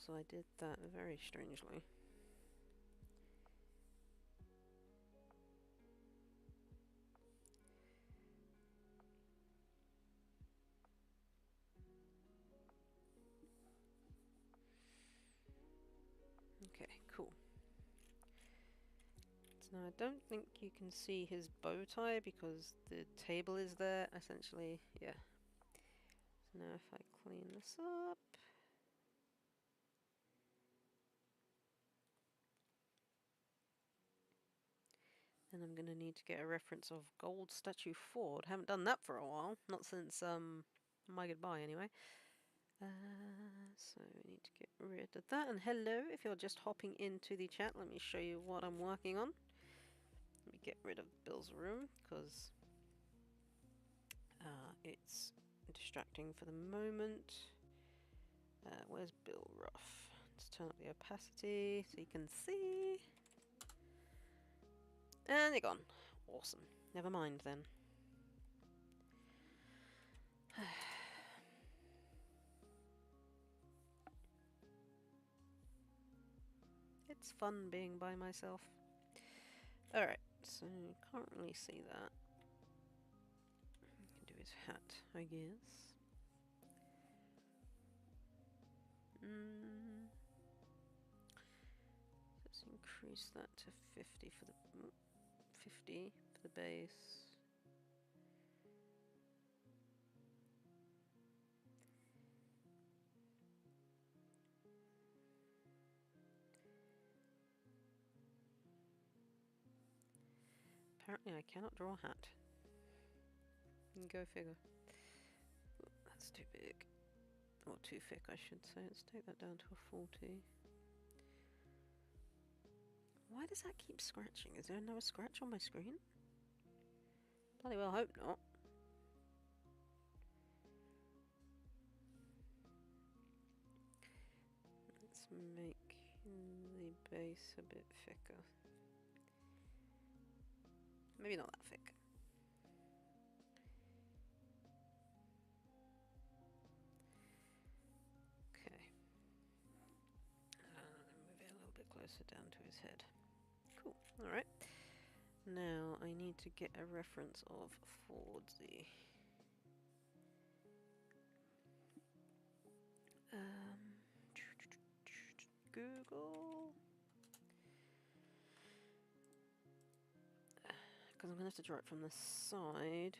So I did that very strangely. Okay, cool. So now I don't think you can see his bow tie because the table is there, essentially, yeah. So now if I clean this up... then I'm going to need to get a reference of Gold Statue Ford. Haven't done that for a while, not since My Goodbye anyway. So we need to get rid of that. And hello, if you're just hopping into the chat, let me show you what I'm working on. Let me get rid of Bill's room because it's distracting for the moment. Where's Bill Ruff? Let's turn up the opacity so you can see. And they're gone. Awesome. Never mind then. It's fun being by myself. Alright, so you can't really see that. You can do his hat, I guess. Let's increase that to 50 for the 50 for the base. Apparently I cannot draw a hat. Go figure. Ooh, that's too big. Or too thick, I should say. Let's take that down to a 40. Why does that keep scratching? Is there another scratch on my screen? Bloody well hope not. Let's make the base a bit thicker. Maybe not that thick. Okay. Move it a little bit closer down to his head. Cool. Alright. Now I need to get a reference of Fordsy. Google. Because I'm going to have to draw it from the side.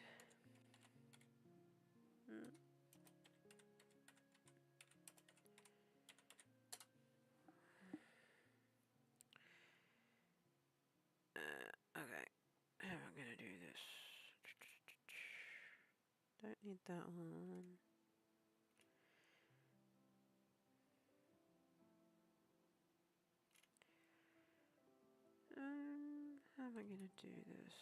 Okay. How am I going to do this? Don't need that one. How am I going to do this?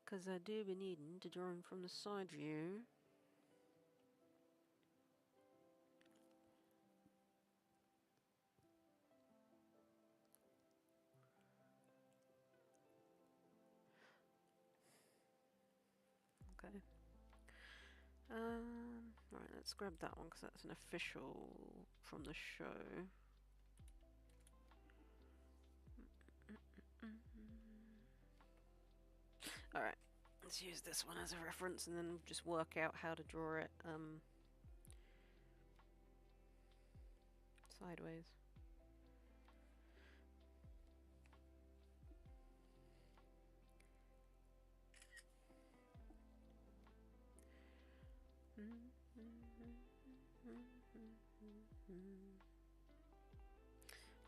Because I do be needing to draw him from the side view. Right, let's grab that one because that's an official from the show. Alright, let's use this one as a reference and then just work out how to draw it sideways.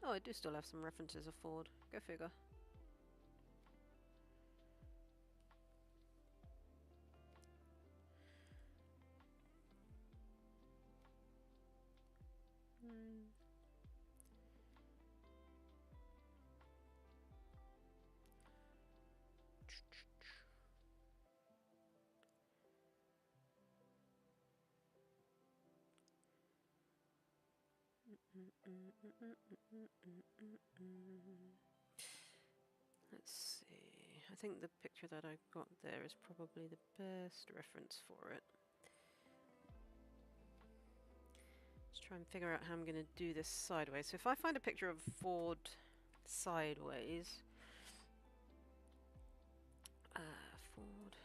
Oh, I do still have some references of Ford. Go figure. Let's see. I think the picture that I got there is probably the best reference for it. Let's try and figure out how I'm going to do this sideways. So if I find a picture of Ford sideways, Ford.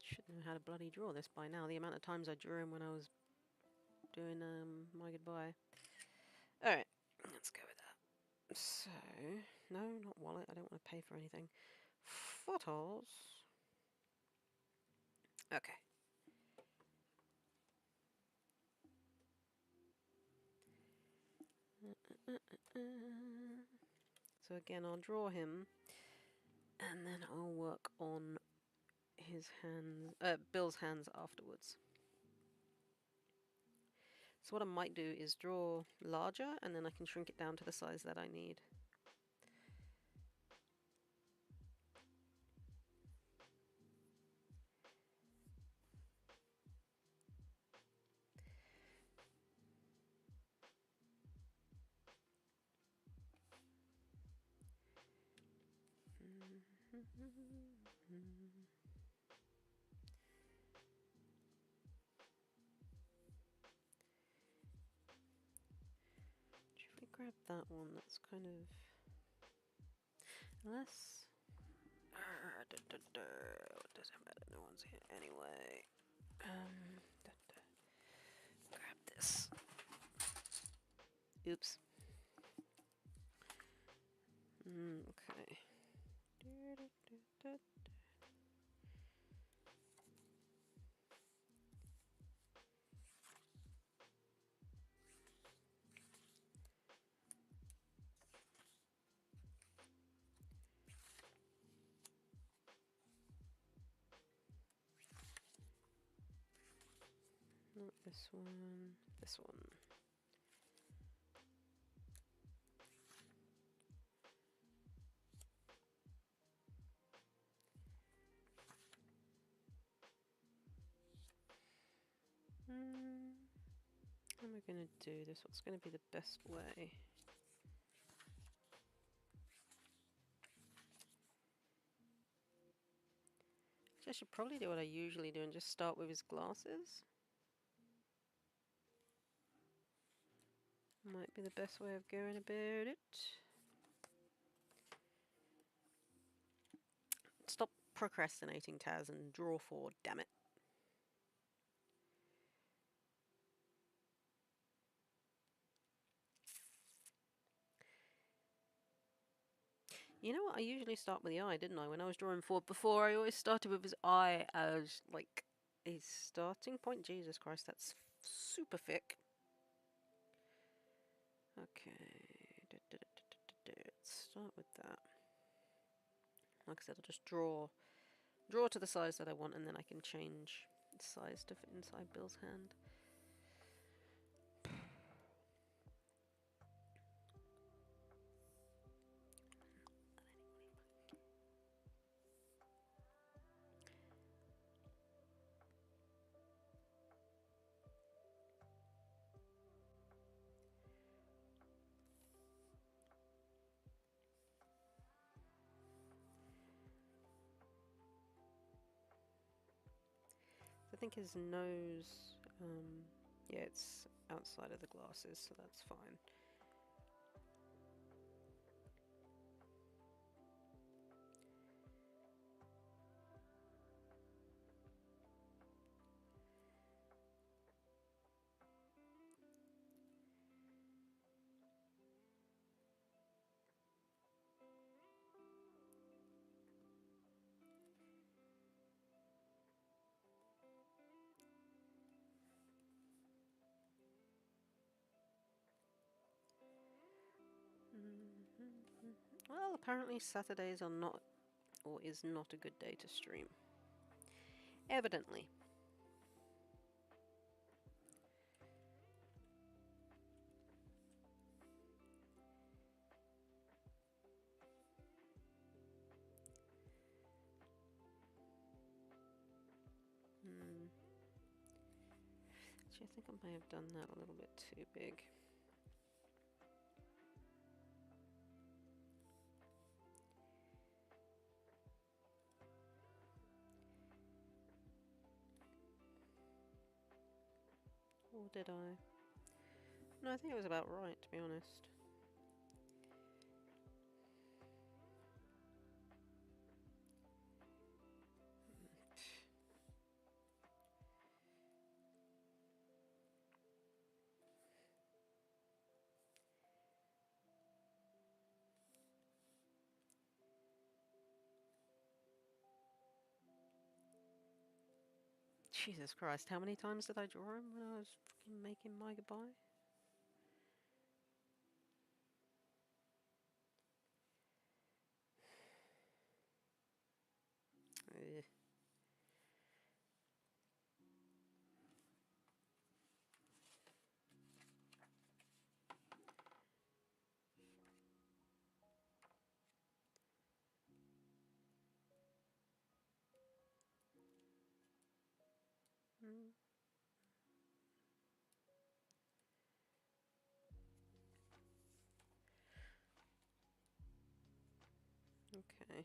Should know how to bloody draw this by now. The amount of times I drew him when I was doing My Goodbye. Alright, let's go with that. So, no, not wallet. I don't want to pay for anything. Photos. Okay. So again, I'll draw him, and then I'll work on his hands, Bill's hands afterwards. So what I might do is draw larger, and then I can shrink it down to the size that I need. Should we grab that one? That's kind of less. What does it matter? No one's here anyway. Grab this. Oops. Okay. Not this one. This one. How am I going to do this? What's going to be the best way? I should probably do what I usually do and just start with his glasses. Might be the best way of going about it. Stop procrastinating, Taz, and draw forward, damn it. You know what? I usually start with the eye, didn't I? When I was drawing forward before, I always started with his eye as, like, a starting point. Jesus Christ, that's super thick. Okay. Let's start with that. Like I said, I'll just draw to the size that I want, and then I can change the size to fit inside Bill's hand. think his nose, yeah, it's outside of the glasses, so that's fine. Well, apparently Saturdays are not, or is not a good day to stream. Evidently. Actually, I think I may have done that a little bit too big. Or did I? No, I think it was about right, to be honest. Jesus Christ, how many times did I draw him when I was fucking making my goodbye? Ugh. Okay.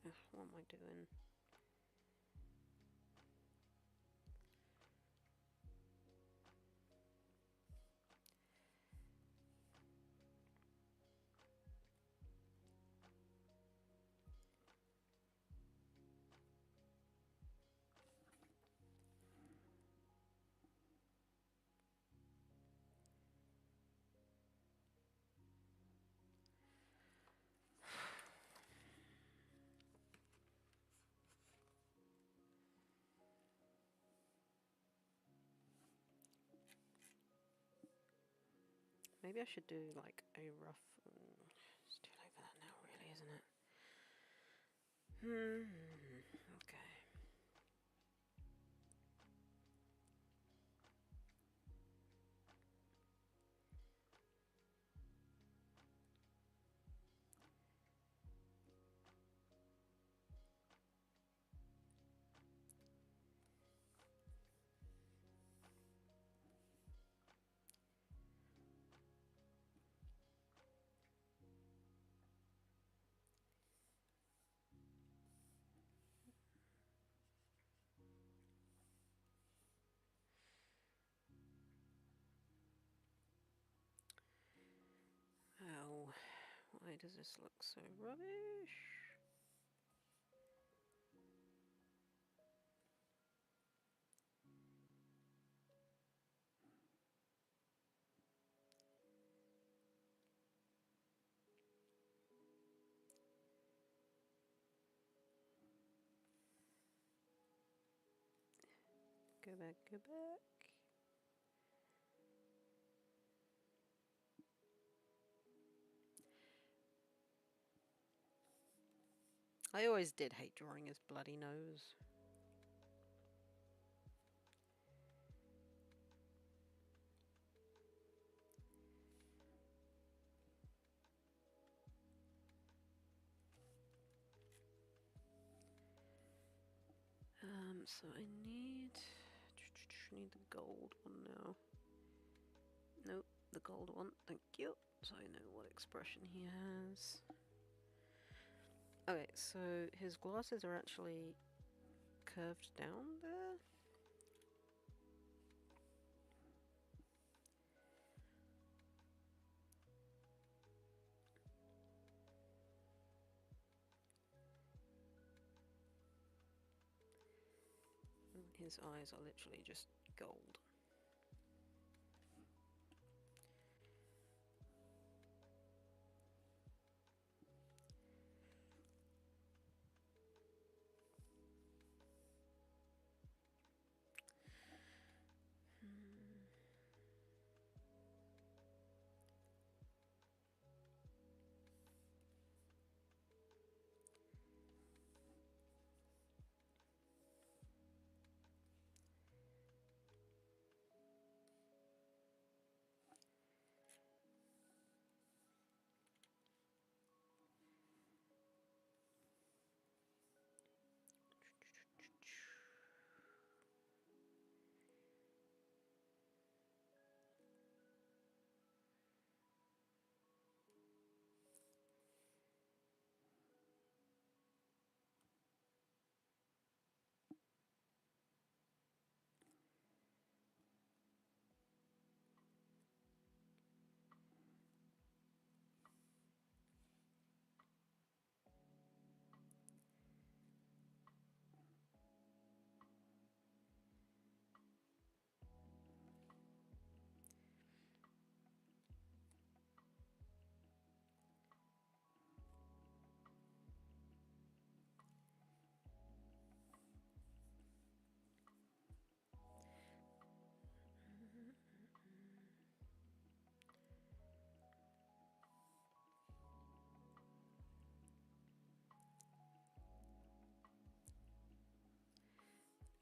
Ugh, what am I doing? Maybe I should do like a rough. It's too late for that now, really, isn't it? Okay. Oh, why does this look so rubbish? Go back, go back. I always did hate drawing his bloody nose. So I need the gold one now. Nope, the gold one. Thank you. So I know what expression he has. Okay, so his glasses are actually curved down there. His eyes are literally just gold.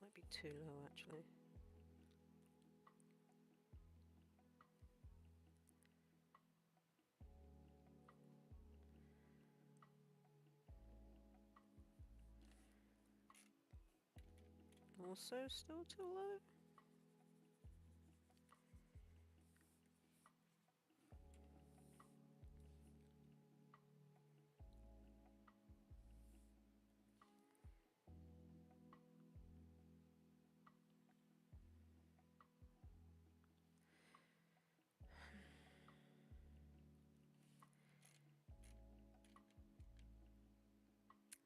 Might be too low actually. Also still too low.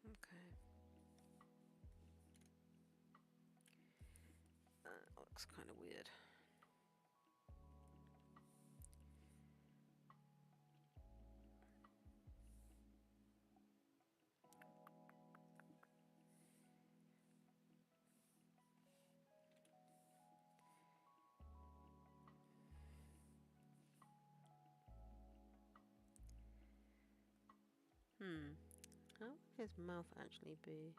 Okay. That looks kind of weird. How would his mouth actually be?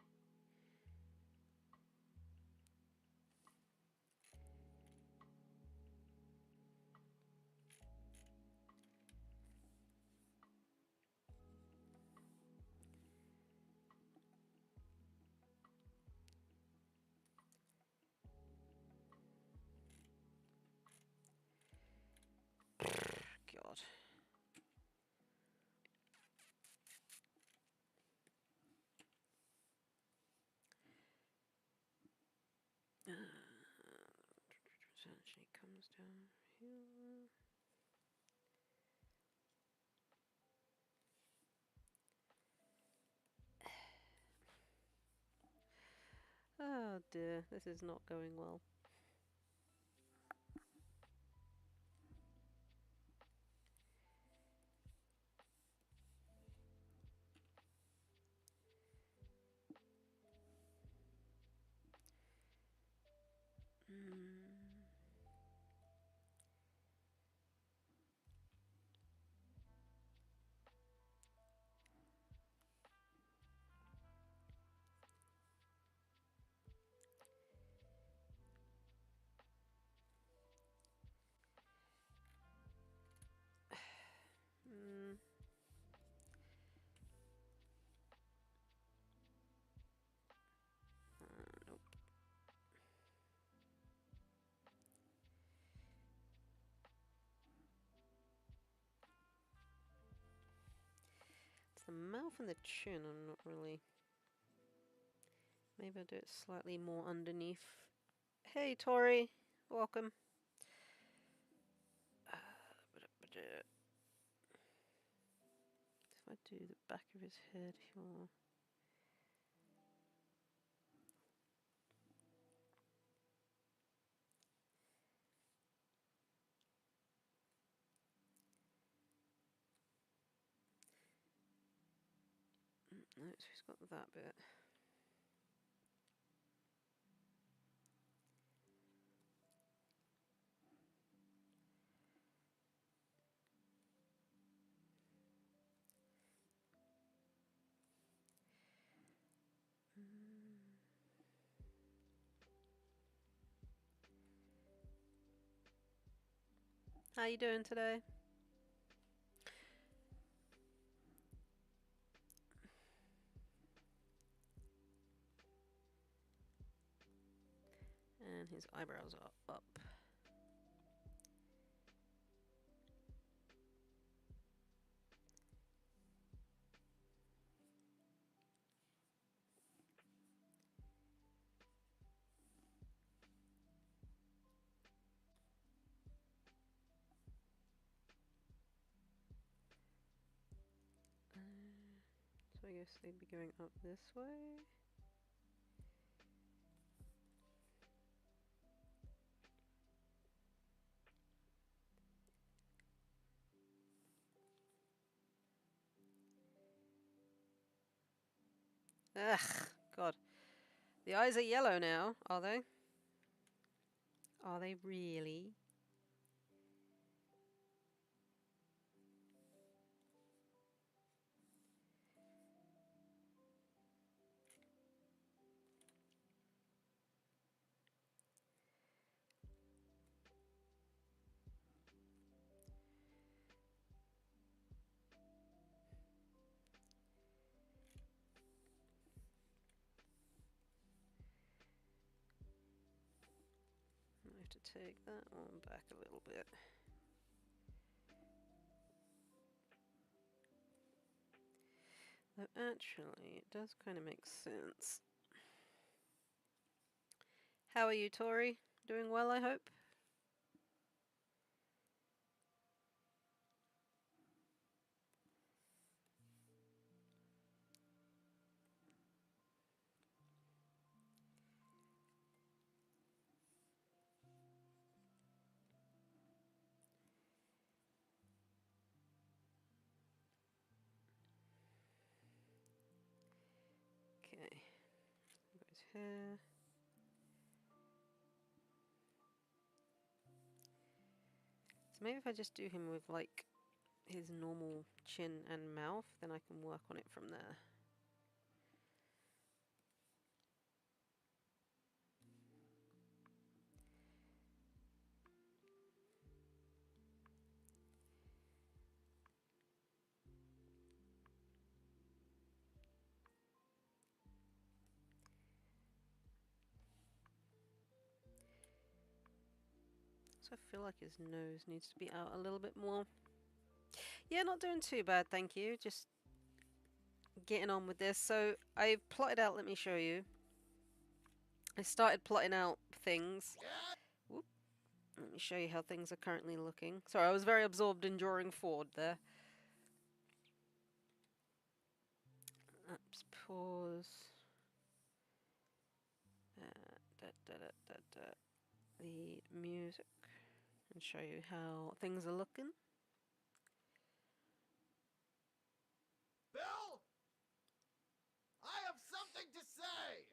God. So she comes down here. Oh dear, this is not going well. The mouth and the chin, I'm not really... Maybe I'll do it slightly more underneath. Hey, Tori. Welcome. If I do the back of his head here... No, so he's got that bit. How you doing today? And his eyebrows are up. So I guess they'd be going up this way. Ugh, God. The eyes are yellow now, are they? Are they really? I have to take that one back a little bit. Though actually, it does kind of make sense. How are you, Tori? Doing well, I hope? Okay. Got his hair. So maybe if I just do him with, like, his normal chin and mouth, then I can work on it from there. So I feel like his nose needs to be out a little bit more. Yeah, not doing too bad, thank you. Just getting on with this. So I've plotted out, let me show you. I started plotting out things. Whoop. Let me show you how things are currently looking. Sorry, I was very absorbed in drawing forward there. Oops, pause. The music. And show you how things are looking. Bill? I have something to say!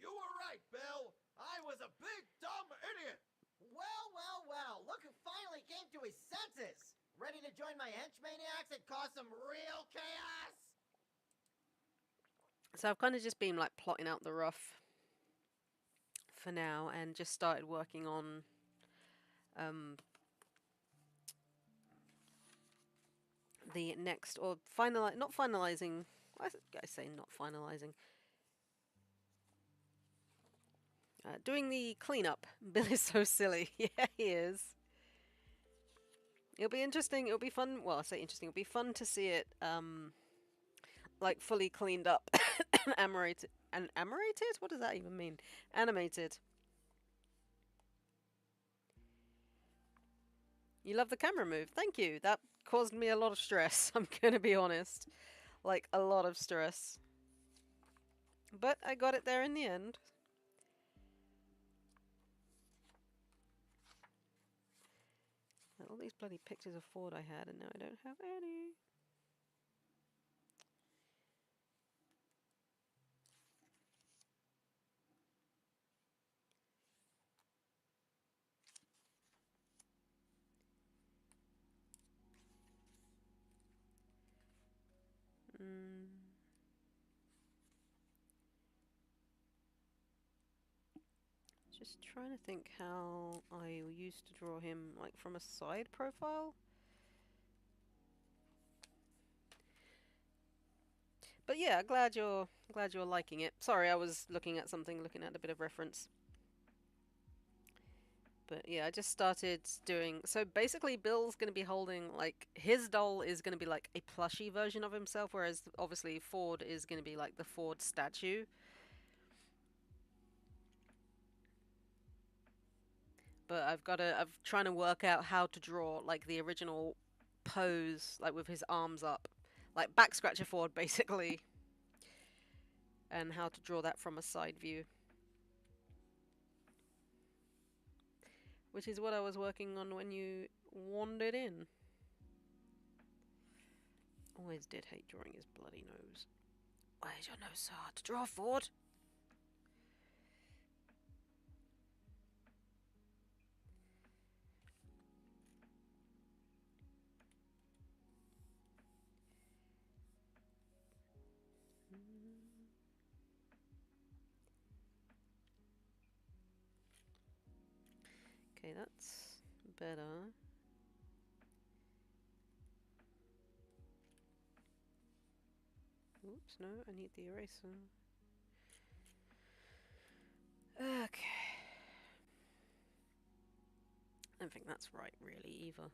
You were right, Bill! I was a big dumb idiot! Well, well, well, look who finally came to his senses! Ready to join my henchmaniacs and cause some real chaos? So I've kind of just been like plotting out the rough for now and just started working on the next, or not finalizing, I say not finalizing, doing the cleanup. Bill is so silly. Yeah, he is. It'll be interesting, it'll be fun, well I say interesting, it'll be fun to see it like fully cleaned up and animated. And animated? What does that even mean? Animated. You love the camera move. Thank you. That caused me a lot of stress. I'm gonna be honest. Like, a lot of stress. But I got it there in the end. All these bloody pictures of Ford I had, and now I don't have any. Mm. Just trying to think how I used to draw him, like, from a side profile. But yeah, glad you're liking it. Sorry, I was looking at something, looking at a bit of reference. But yeah, I just started doing. So basically, Bill's going to be holding, like, his doll is going to be like a plushy version of himself, whereas obviously Ford is going to be like the Ford statue. But I'm trying to work out how to draw like the original pose, like with his arms up, like back scratcher Ford basically, and how to draw that from a side view. Which is what I was working on when you wandered in. Always did hate drawing his bloody nose. Why is your nose so hard to draw, Ford? Okay, that's better. Oops, no, I need the eraser. Okay. I don't think that's right, really, either.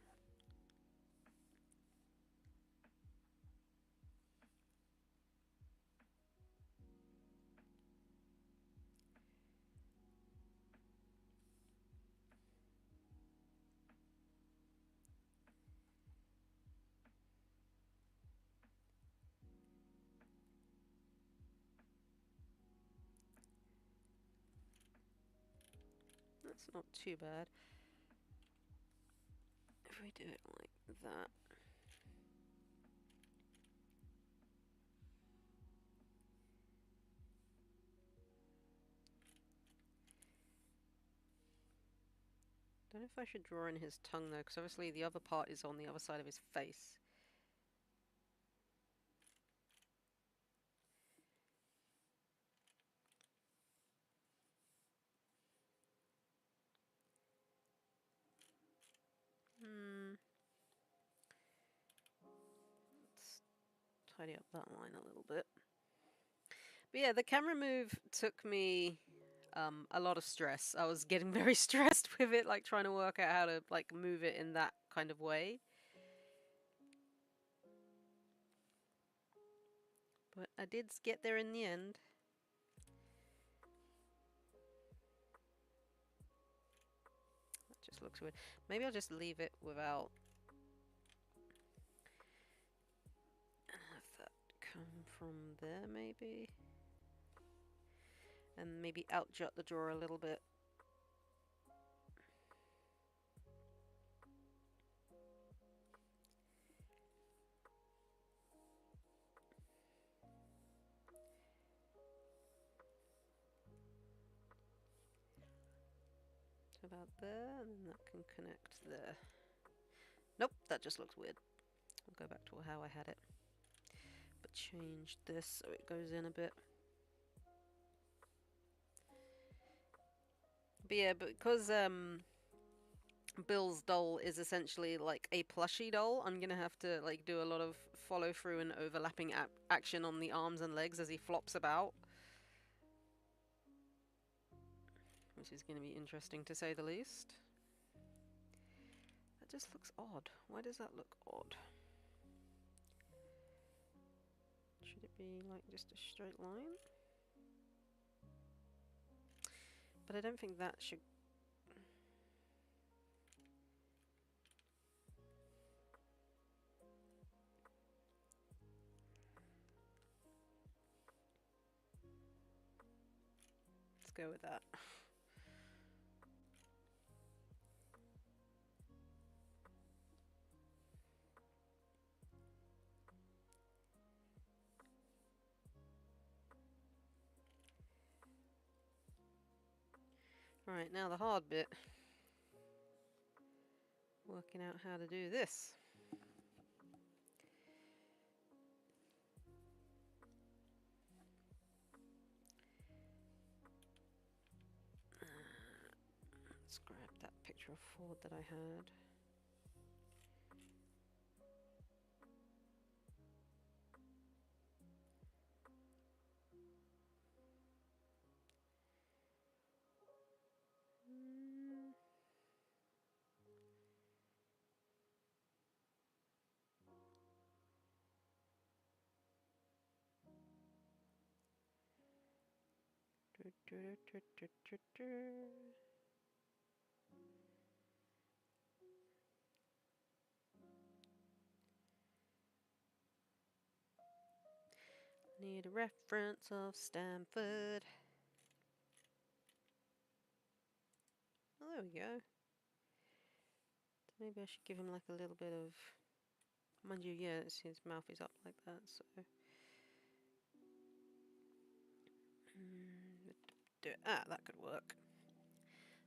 That's not too bad. If we do it like that. Don't know if I should draw in his tongue though, because obviously the other part is on the other side of his face. Let's tidy up that line a little bit. But yeah, the camera move took me a lot of stress. I was getting very stressed with it, like trying to work out how to like move it in that kind of way. But I did get there in the end. That just looks weird. Maybe I'll just leave it without. Have that come from there, maybe. And maybe outjut the drawer a little bit. About there, and then that can connect there. Nope, that just looks weird. I'll go back to how I had it. But change this so it goes in a bit. But yeah, because Bill's doll is essentially like a plushie doll, I'm gonna have to like do a lot of follow through and overlapping action on the arms and legs as he flops about. Which is going to be interesting to say the least. That just looks odd. Why does that look odd? Should it be like just a straight line. But I don't think that should... Let's go with that. Alright, now the hard bit. Working out how to do this. Let's grab that picture of Ford that I had. Need a reference of Stanford. Oh, there we go. Maybe I should give him like a little bit of... Mind you, yeah, his mouth is up like that, so... Ah, that could work.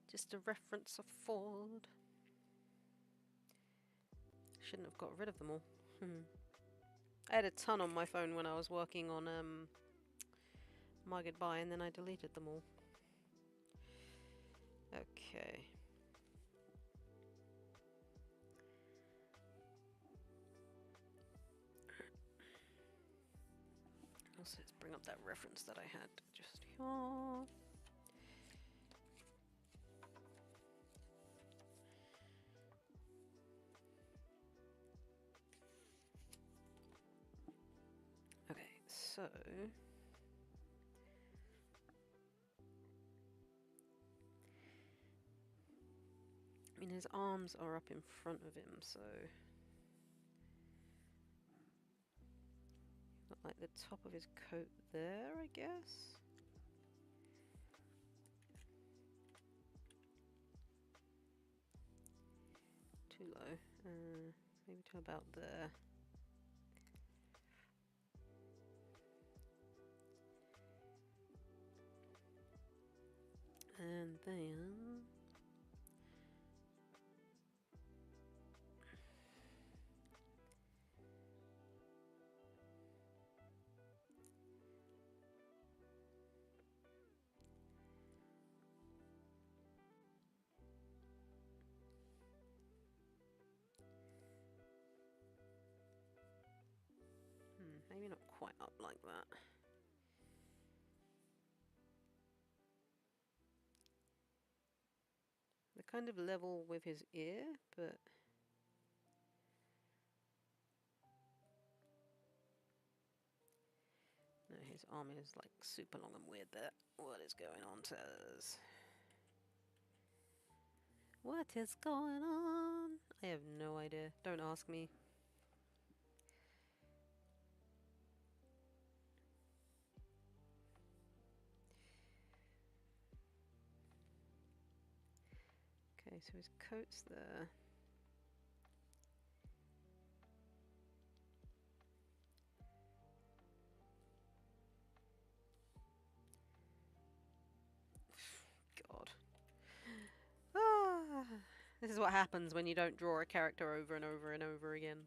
Just a reference of Ford. Shouldn't have got rid of them all. I had a ton on my phone when I was working on My Goodbye, and then I deleted them all. Okay. Also, let's bring up that reference that I had just here. Okay, so... I mean, his arms are up in front of him, so... Got like the top of his coat there, I guess? Too low. Maybe to about there. And then... maybe not quite up like that. They're kind of level with his ear, but... No, his arm is like super long and weird there. What is going on, Taz? What is going on? I have no idea. Don't ask me. Okay, so his coat's there. God. Ah, this is what happens when you don't draw a character over and over and over again.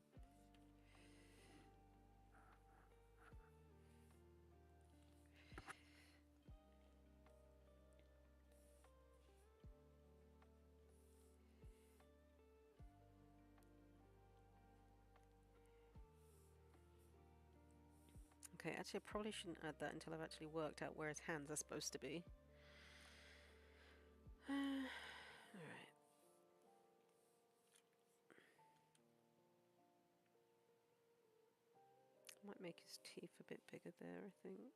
Okay, actually I probably shouldn't add that until I've actually worked out where his hands are supposed to be. Alright. Might Might make his teeth a bit bigger there, I think.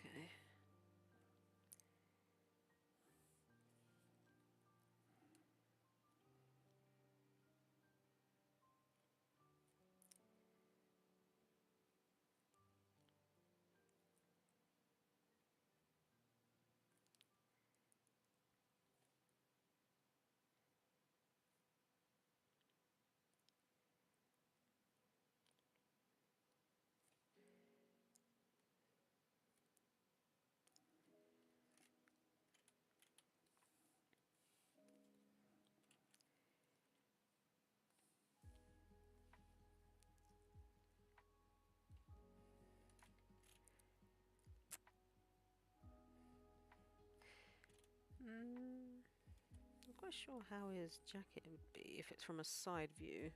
Okay. Not quite sure how his jacket would be if it's from a side view.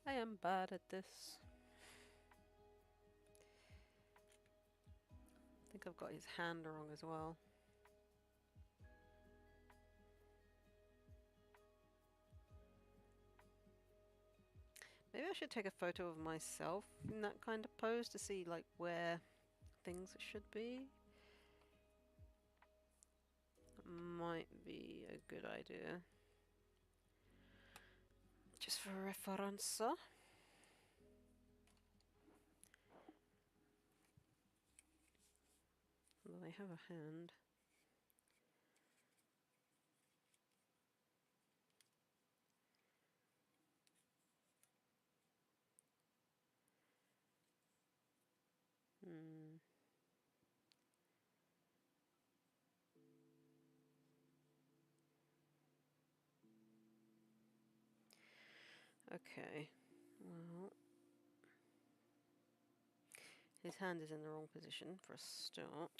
I am bad at this. I think I've got his hand wrong as well. Maybe I should take a photo of myself in that kind of pose to see like where things should be. Might be a good idea. Just for reference. Although they have a hand. Okay. Well, his hand is in the wrong position for a start.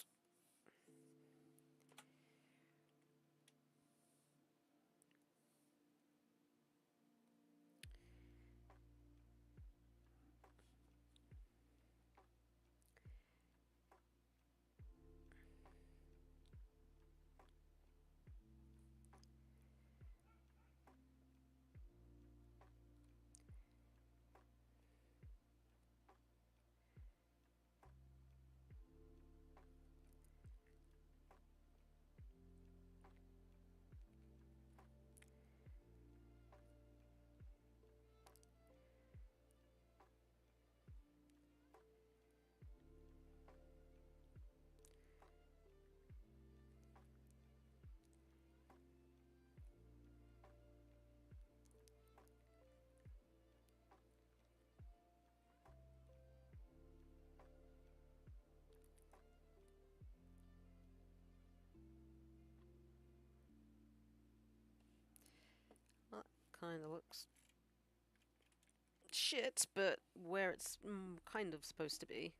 That kind of looks shit, but where it's kind of supposed to be.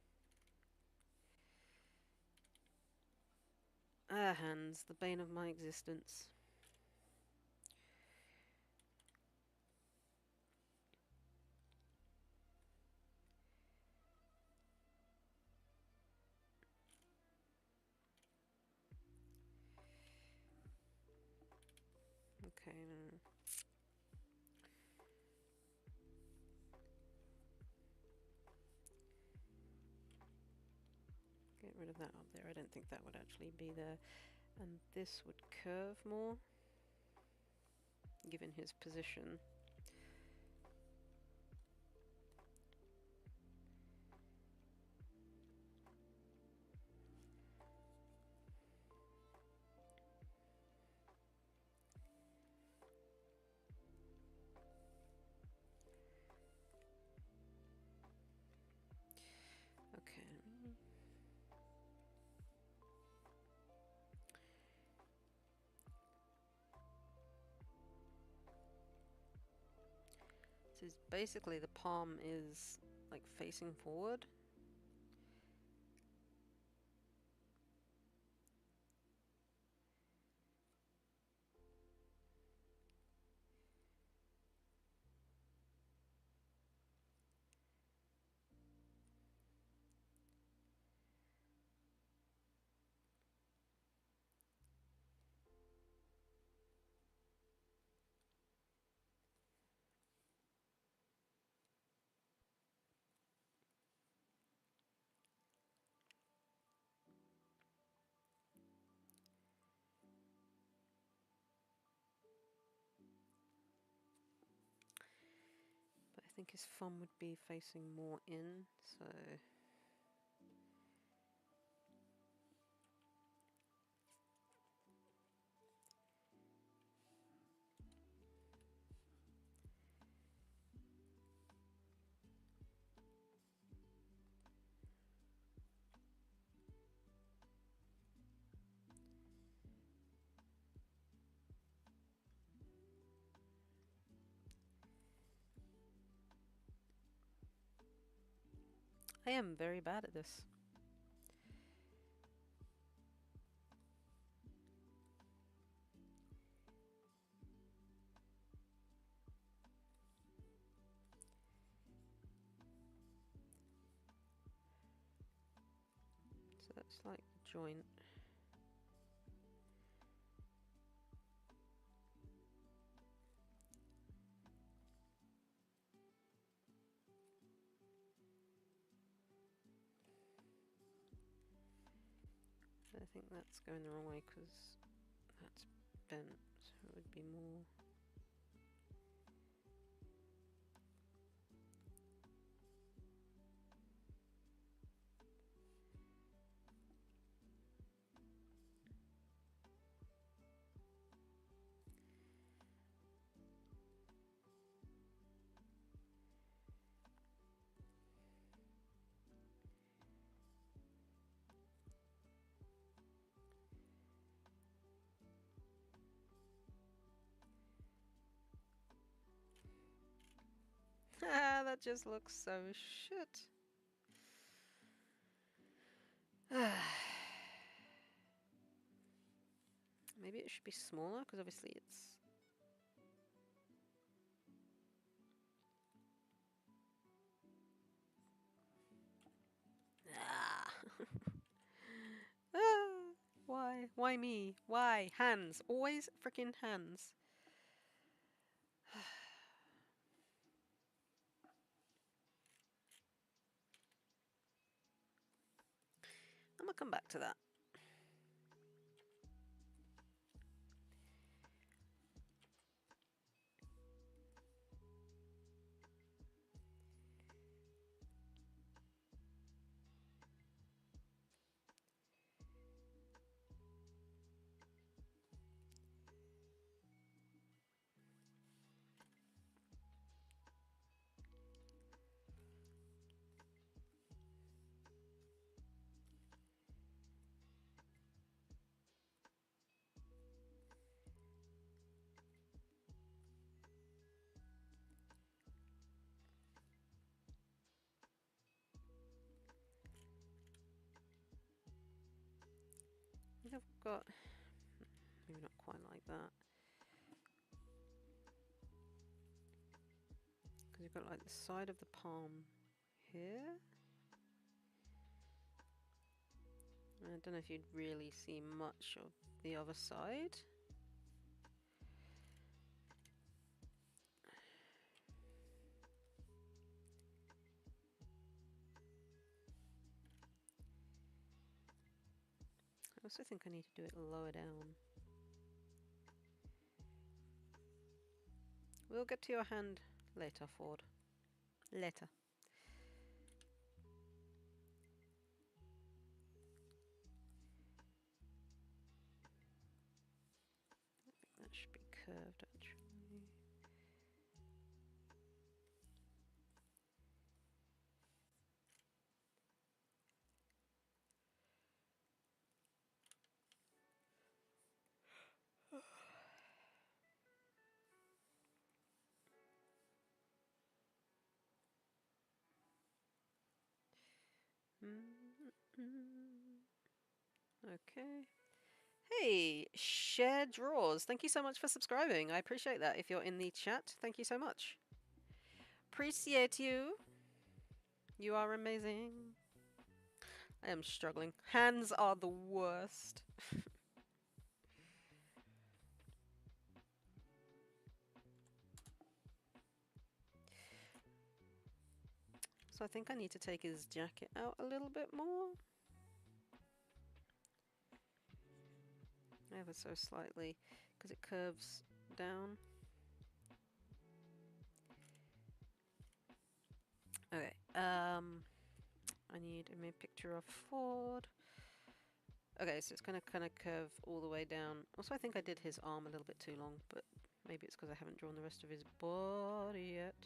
Hands, the bane of my existence. Okay. Get rid of that up there. I don't think that would actually be there. And this would curve more, given his position. Okay. So basically the palm is like facing forward. But I think his thumb would be facing more in, so... I am very bad at this. So that's like joint. I think that's going the wrong way because that's bent, so it would be more... Ah, that just looks so shit. Maybe it should be smaller, because obviously it's... Ah. Ah, why? Why me? Why? Hands. Always freaking hands. I'm gonna come back to that. I think I've got... maybe not quite like that. Because you've got like the side of the palm here. I don't know if you'd really see much of the other side. also think I need to do it lower down. We'll get to your hand later, Ford. Later. That should be curved, actually. Okay. Hey, Share Drawers. Thank you so much for subscribing. I appreciate that. If you're in the chat, thank you so much. Appreciate you. You are amazing. I am struggling. Hands are the worst. So I think I need to take his jacket out a little bit more. Ever so slightly, because it curves down. Okay, I need a picture of Ford. Okay, so it's gonna kind of curve all the way down. Also, I think I did his arm a little bit too long, but maybe it's because I haven't drawn the rest of his body yet.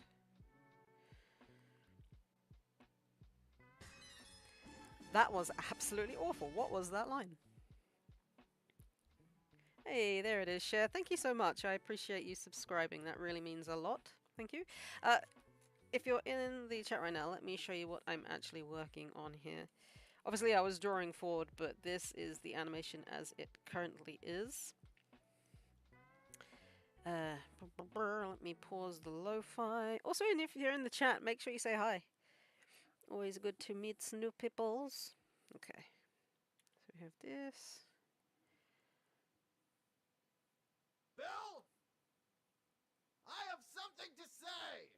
That was absolutely awful. What was that line? Hey, there it is, Cher. Thank you so much. I appreciate you subscribing. That really means a lot. Thank you. If you're in the chat right now, let me show you what I'm actually working on here. Obviously, I was drawing forward, but this is the animation as it currently is. Let me pause the lo-fi. Also, and if you're in the chat, make sure you say hi. Always good to meet new peoples. Okay. So we have this. Bill? I have something to say!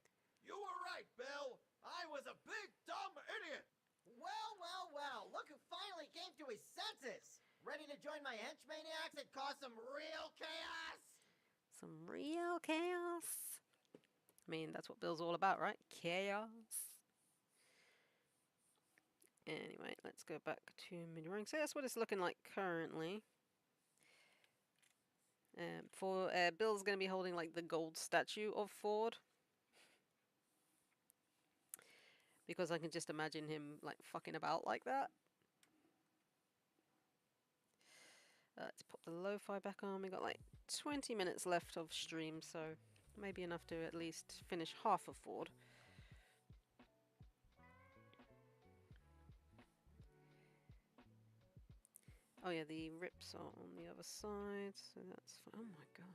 You were right, Bill! I was a big dumb idiot! Well, well, well, look who finally came to his senses! Ready to join my henchmaniacs and cause some real chaos? Some real chaos. I mean, that's what Bill's all about, right? Chaos. Anyway, let's go back to mid-rank. So that's what it's looking like currently. Bill's going to be holding like the gold statue of Ford. Because I can just imagine him like fucking about like that. Let's put the lo-fi back on. We got like 20 minutes left of stream, so maybe enough to at least finish half of Ford. Oh yeah, the rips are on the other side, so that's fine. Oh my god.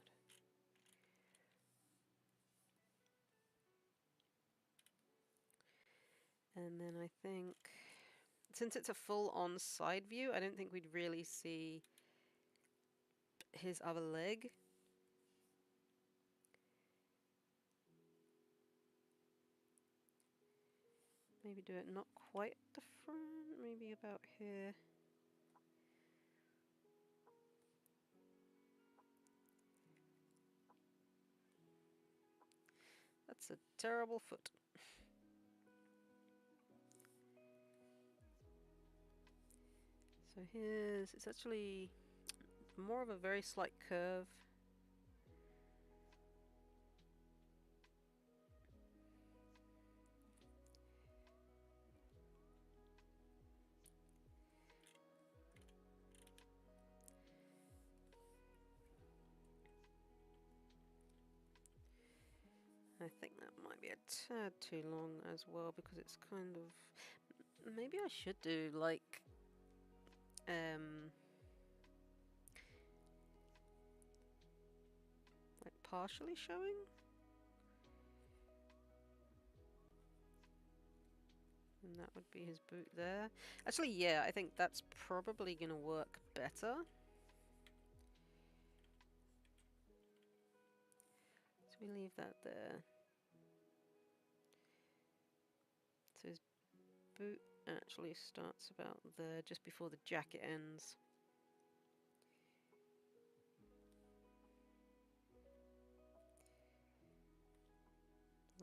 And then I think, since it's a full-on side view, I don't think we'd really see his other leg. Maybe do it not quite at the front, maybe about here. That's a terrible foot. So here's, it's actually more of a very slight curve. I think that might be a tad too long as well because it's kind of... Maybe I should do like... like partially showing? And that would be his boot there. Actually, yeah, I think that's probably going to work better. So we leave that there. So his boot actually starts about there, just before the jacket ends.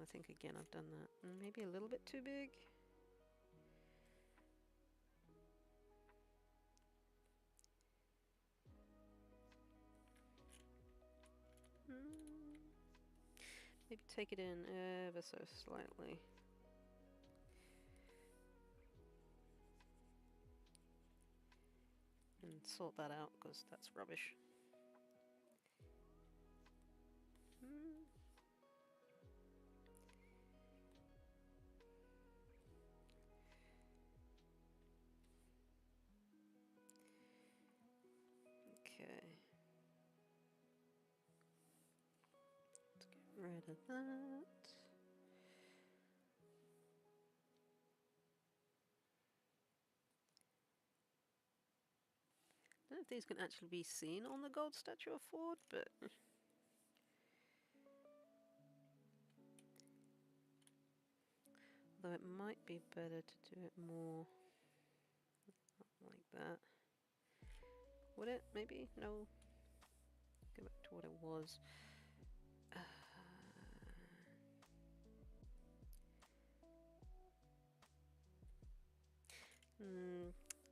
I think again I've done that. Maybe a little bit too big. Maybe take it in ever so slightly. And sort that out, because that's rubbish. Okay. Let's get rid of that. I don't know if these can actually be seen on the gold statue of Ford, but though it might be better to do it more like that. Would it? Maybe? No. Go back to what it was.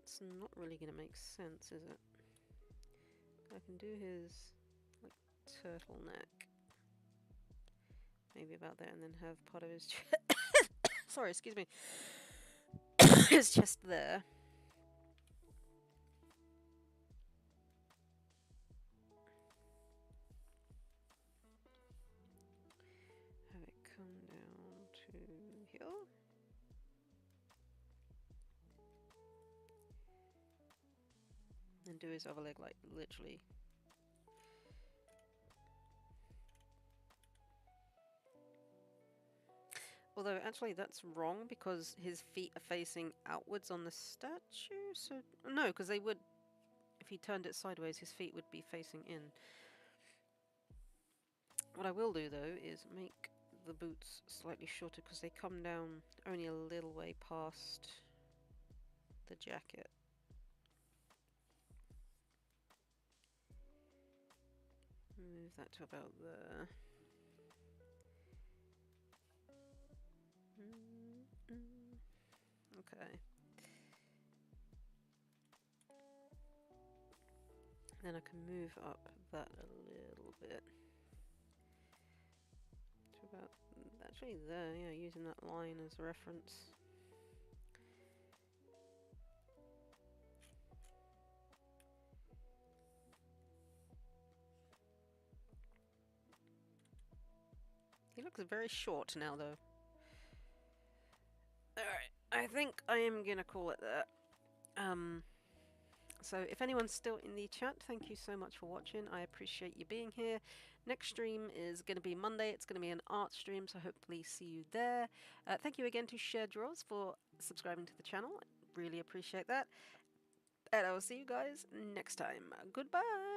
It's not really going to make sense, is it? I can do his like turtleneck, maybe about there, and then have part of his sorry, excuse me, his chest there. Have it come down to here. And do his other leg like literally. Although actually that's wrong because his feet are facing outwards on the statue. So no, because they would, if he turned it sideways, his feet would be facing in. What I will do though is make the boots slightly shorter because they come down only a little way past the jacket. Move that to about there. Okay. Then I can move up that a little bit. To about, actually there, yeah, using that line as a reference. He looks very short now though. Alright, I think I am gonna call it that. So if anyone's still in the chat, thank you so much for watching. I appreciate you being here. Next stream is going to be Monday. It's going to be an art stream, so hopefully see you there. Thank you again to Shared Draws for subscribing to the channel. Really appreciate that. And I will see you guys next time. Goodbye.